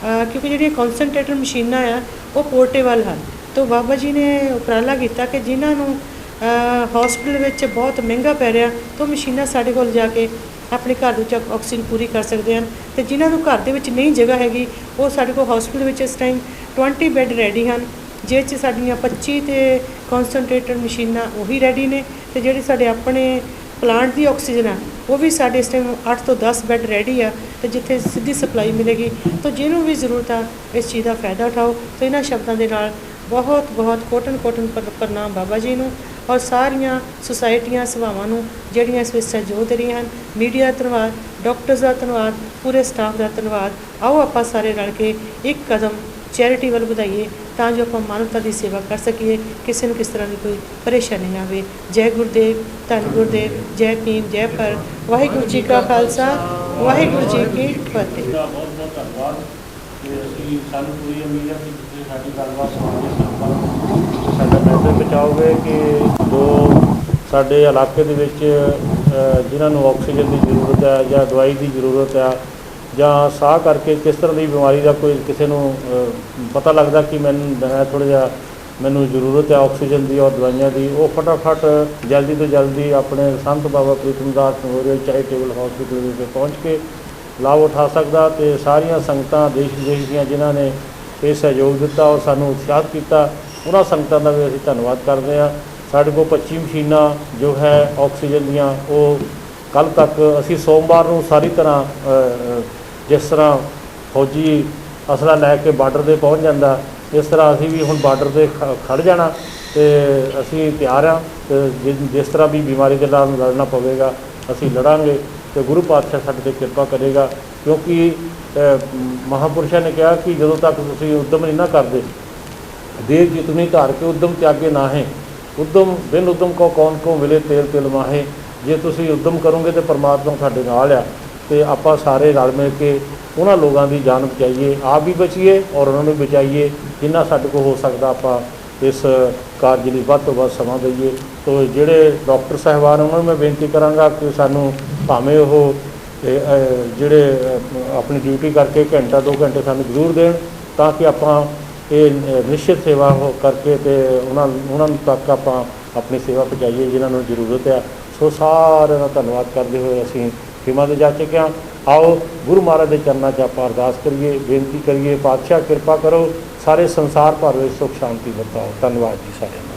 ਕਿਉਂਕਿ ਜਿਹੜੀਆਂ ਕਨਸੈਂਟਰੇਟਰ ਮਸ਼ੀਨਾਂ ਆ ਉਹ ਪੋਰਟੇਬਲ ਹਨ। ਤਾਂ ਬਾਬਾ ਜੀ ਨੇ ਉਪਰਾਲਾ ਕੀਤਾ ਕਿ ਜਿਨ੍ਹਾਂ ਨੂੰ ਹਸਪੀਟਲ ਵਿੱਚ ਬਹੁਤ ਮਹਿੰਗਾ ਪੈ ਰਿਹਾ ਤਾਂ ਮਸ਼ੀਨਾਂ ਸਾਡੇ ਕੋਲ ਜਾ ਕੇ ਆਪਣੇ ਘਰ ਵਿੱਚ ਆਕਸੀਜਨ ਪੂਰੀ ਕਰ ਸਕਦੇ ਹਨ। ਅਤੇ ਜਿਨ੍ਹਾਂ ਨੂੰ ਘਰ ਦੇ ਵਿੱਚ ਨਹੀਂ ਜਗ੍ਹਾ ਹੈਗੀ ਉਹ ਸਾਡੇ ਕੋਲ ਹਸਪੀਟਲ ਵਿੱਚ ਇਸ ਟਾਈਮ 20 ਬੈੱਡ ਰੈਡੀ ਹਨ, ਜਿਸ 'ਚ ਸਾਡੀਆਂ 25 ਤੇ ਕਨਸੈਂਟਰੇਟਰ ਮਸ਼ੀਨਾਂ ਉਹੀ ਰੈਡੀ ਨੇ ਅਤੇ ਜਿਹੜੇ ਸਾਡੇ ਆਪਣੇ ਪਲਾਂਟ ਦੀ ਆਕਸੀਜਨ ਆ ਉਹ ਵੀ ਸਾਡੇ ਇਸ ਟਾਈਮ 8 ਤੋਂ 10 ਬੈੱਡ ਰੈਡੀ ਆ ਅਤੇ ਜਿੱਥੇ ਸਿੱਧੀ ਸਪਲਾਈ ਮਿਲੇਗੀ। ਤਾਂ ਜਿਹਨੂੰ ਵੀ ਜ਼ਰੂਰਤ ਆ ਇਸ ਚੀਜ਼ ਦਾ ਫਾਇਦਾ ਉਠਾਓ। ਤਾਂ ਇਹਨਾਂ ਸ਼ਬਦਾਂ ਦੇ ਨਾਲ ਬਹੁਤ ਬਹੁਤ ਕੋਟਨ ਪ੍ਰਣਾਮ ਬਾਬਾ ਜੀ ਨੂੰ ਔਰ ਸਾਰੀਆਂ ਸੁਸਾਇਟੀਆਂ ਸਭਾਵਾਂ ਨੂੰ ਜਿਹੜੀਆਂ ਇਸ ਵਿੱਚ ਸਹਿਯੋਗ ਦੇ ਰਹੀਆਂ ਹਨ। ਮੀਡੀਆ ਦਾ ਧੰਨਵਾਦ, ਡਾਕਟਰਸ ਦਾ ਧੰਨਵਾਦ, ਪੂਰੇ ਸਟਾਫ ਦਾ ਧੰਨਵਾਦ। ਆਓ ਆਪਾਂ ਸਾਰੇ ਰਲ ਕੇ ਇੱਕ ਕਦਮ ਚੈਰਿਟੀ ਵੱਲ ਵਧਾਈਏ ਤਾਂ ਜੋ ਆਪਾਂ ਮਾਨਵਤਾ ਦੀ ਸੇਵਾ ਕਰ ਸਕੀਏ, ਕਿਸੇ ਨੂੰ ਕਿਸ ਤਰ੍ਹਾਂ ਦੀ ਕੋਈ ਪਰੇਸ਼ਾਨੀ ਨਾ ਆਵੇ। ਜੈ ਗੁਰਦੇਵ, ਧੰਨ ਗੁਰਦੇਵ, ਜੈ ਭੀਮ, ਜੈ ਪਰ। ਵਾਹਿਗੁਰੂ ਜੀ ਕਾ ਖਾਲਸਾ, ਵਾਹਿਗੁਰੂ ਜੀ ਕੀ ਫਤਿਹ। ਬਹੁਤ ਬਹੁਤ ਧੰਨਵਾਦ ਤੇ ਅਸੀਂ ਸਾਨੂੰ ਪੂਰੀ ਉਮੀਦ ਹੈ ਕਿ ਤੁਸੀਂ ਸਾਡੀ ਗੱਲਬਾਤ ਸੁਣੋਗੇ, ਸਾਡਾ ਮੈਸੇਜ ਪਹੁੰਚਾਓਗੇ ਕਿ ਜੋ ਸਾਡੇ ਇਲਾਕੇ ਦੇ ਵਿੱਚ ਜਿਨ੍ਹਾਂ ਨੂੰ ਆਕਸੀਜਨ ਦੀ ਜ਼ਰੂਰਤ ਹੈ ਜਾਂ ਦਵਾਈ ਦੀ ਜ਼ਰੂਰਤ ਹੈ ਜਾਂ ਸਾਹ ਕਰਕੇ ਕਿਸ ਤਰ੍ਹਾਂ ਦੀ ਬਿਮਾਰੀ ਦਾ ਕੋਈ ਕਿਸੇ ਨੂੰ ਪਤਾ ਲੱਗਦਾ ਕਿ ਮੈਂ ਥੋੜ੍ਹਾ ਜਿਹਾ ਮੈਨੂੰ ਜ਼ਰੂਰਤ ਹੈ ਆਕਸੀਜਨ ਦੀ ਔਰ ਦਵਾਈਆਂ ਦੀ, ਉਹ ਫਟਾਫਟ ਜਲਦੀ ਤੋਂ ਜਲਦੀ ਆਪਣੇ ਸੰਤ ਬਾਬਾ ਪ੍ਰੀਤਮ ਦਾਸ ਮੈਮੋਰੀਅਲ ਚੈਰੀਟੇਬਲ ਹਸਪੀਟਲ ਵਿੱਚ ਪਹੁੰਚ ਕੇ ਲਾਭ ਉਠਾ ਸਕਦਾ। ਅਤੇ ਸਾਰੀਆਂ ਸੰਗਤਾਂ ਦੇਸ਼ ਵਿਦੇਸ਼ ਦੀਆਂ ਜਿਨ੍ਹਾਂ ਨੇ ਇਹ ਸਹਿਯੋਗ ਦਿੱਤਾ ਔਰ ਸਾਨੂੰ ਉਤਸ਼ਾਹਿਤ ਕੀਤਾ ਉਹਨਾਂ ਸੰਗਤਾਂ ਦਾ ਵੀ ਅਸੀਂ ਧੰਨਵਾਦ ਕਰਦੇ ਹਾਂ। ਸਾਡੇ ਕੋਲ 25 ਮਸ਼ੀਨਾਂ ਜੋ ਹੈ ਆਕਸੀਜਨ ਦੀਆਂ ਉਹ ਕੱਲ੍ਹ ਤੱਕ ਅਸੀਂ ਸੋਮਵਾਰ ਨੂੰ ਸਾਰੀ ਤਰ੍ਹਾਂ ਜਿਸ ਤਰ੍ਹਾਂ ਫੌਜੀ ਅਸਲਾ ਲੈ ਕੇ ਬਾਰਡਰ 'ਤੇ ਪਹੁੰਚ ਜਾਂਦਾ ਇਸ ਤਰ੍ਹਾਂ ਅਸੀਂ ਵੀ ਹੁਣ ਬਾਰਡਰ 'ਤੇ ਖੜ੍ਹ ਜਾਣਾ ਅਤੇ ਅਸੀਂ ਤਿਆਰ ਹਾਂ ਅਤੇ ਜਿਸ ਤਰ੍ਹਾਂ ਵੀ ਬਿਮਾਰੀ ਦੇ ਨਾਲ ਲੜਨਾ ਪਵੇਗਾ ਅਸੀਂ ਲੜਾਂਗੇ ਅਤੇ ਗੁਰੂ ਪਾਤਸ਼ਾਹ ਸਾਡੇ 'ਤੇ ਕਿਰਪਾ ਕਰੇਗਾ। ਕਿਉਂਕਿ ਮਹਾਂਪੁਰਸ਼ਾਂ ਨੇ ਕਿਹਾ ਕਿ ਜਦੋਂ ਤੱਕ ਤੁਸੀਂ ਉਦਮ ਨਹੀਂ ਨਾ ਕਰਦੇ, ਦੇਹ ਜਿਤਨੀ ਧਾਰ ਕੇ ਉਦਮ ਤਿਆਗੇ ਨਾਹੇ, ਉਦਮ ਬਿਨ ਉਦਮ ਕੋ ਕੌਣ ਕੋ ਮਿਲੇ ਤੇਲ ਤਿਲ ਮਾਹੇ। ਜੇ ਤੁਸੀਂ ਉਦਮ ਕਰੋਗੇ ਤਾਂ ਪਰਮਾਤਮਾ ਤੁਹਾਡੇ ਨਾਲ ਆ ਅਤੇ ਆਪਾਂ ਸਾਰੇ ਰਲ ਮਿਲ ਕੇ ਉਹਨਾਂ ਲੋਕਾਂ ਦੀ ਜਾਨ ਬਚਾਈਏ, ਆਪ ਵੀ ਬਚੀਏ ਔਰ ਉਹਨਾਂ ਨੂੰ ਬਚਾਈਏ ਜਿੰਨਾ ਸਾਡੇ ਕੋਲ ਹੋ ਸਕਦਾ। ਆਪਾਂ ਇਸ ਕਾਰਜ ਲਈ ਵੱਧ ਤੋਂ ਵੱਧ ਸਮਾਂ ਦਈਏ। ਤੋ ਜਿਹੜੇ ਡਾਕਟਰ ਸਾਹਿਬਾਨ ਉਹਨਾਂ ਨੂੰ ਮੈਂ ਬੇਨਤੀ ਕਰਾਂਗਾ ਕਿ ਸਾਨੂੰ ਭਾਵੇਂ ਉਹ ਜਿਹੜੇ ਆਪਣੀ ਡਿਊਟੀ ਕਰਕੇ ਘੰਟਾ 2 ਘੰਟੇ ਸਾਨੂੰ ਜ਼ਰੂਰ ਦੇਣ ਤਾਂ ਕਿ ਆਪਾਂ ਇਹ ਨਿਸ਼ਚਿਤ ਸੇਵਾ ਹੋ ਕਰਕੇ ਅਤੇ ਉਹਨਾਂ ਨੂੰ ਤੱਕ ਆਪਾਂ ਆਪਣੀ ਸੇਵਾ ਪਹੁੰਚਾਈਏ ਜਿਨ੍ਹਾਂ ਨੂੰ ਜ਼ਰੂਰਤ ਹੈ। ਸੋ ਸਾਰਿਆਂ ਦਾ ਧੰਨਵਾਦ ਕਰਦੇ ਹੋਏ ਅਸੀਂ ਖਿਮਾ ਦੇ ਜਾ ਚੁੱਕੇ ਹਾਂ। ਆਓ ਗੁਰੂ ਮਹਾਰਾਜ ਦੇ ਚਰਨਾਂ 'ਚ ਆਪਾਂ ਅਰਦਾਸ ਕਰੀਏ, ਬੇਨਤੀ ਕਰੀਏ, ਪਾਤਸ਼ਾਹ ਕਿਰਪਾ ਕਰੋ, ਸਾਰੇ ਸੰਸਾਰ ਭਰ ਵਿੱਚ ਸੁੱਖ ਸ਼ਾਂਤੀ ਵਰਤਾਓ। ਧੰਨਵਾਦ ਜੀ ਸਾਰਿਆਂ ਦਾ।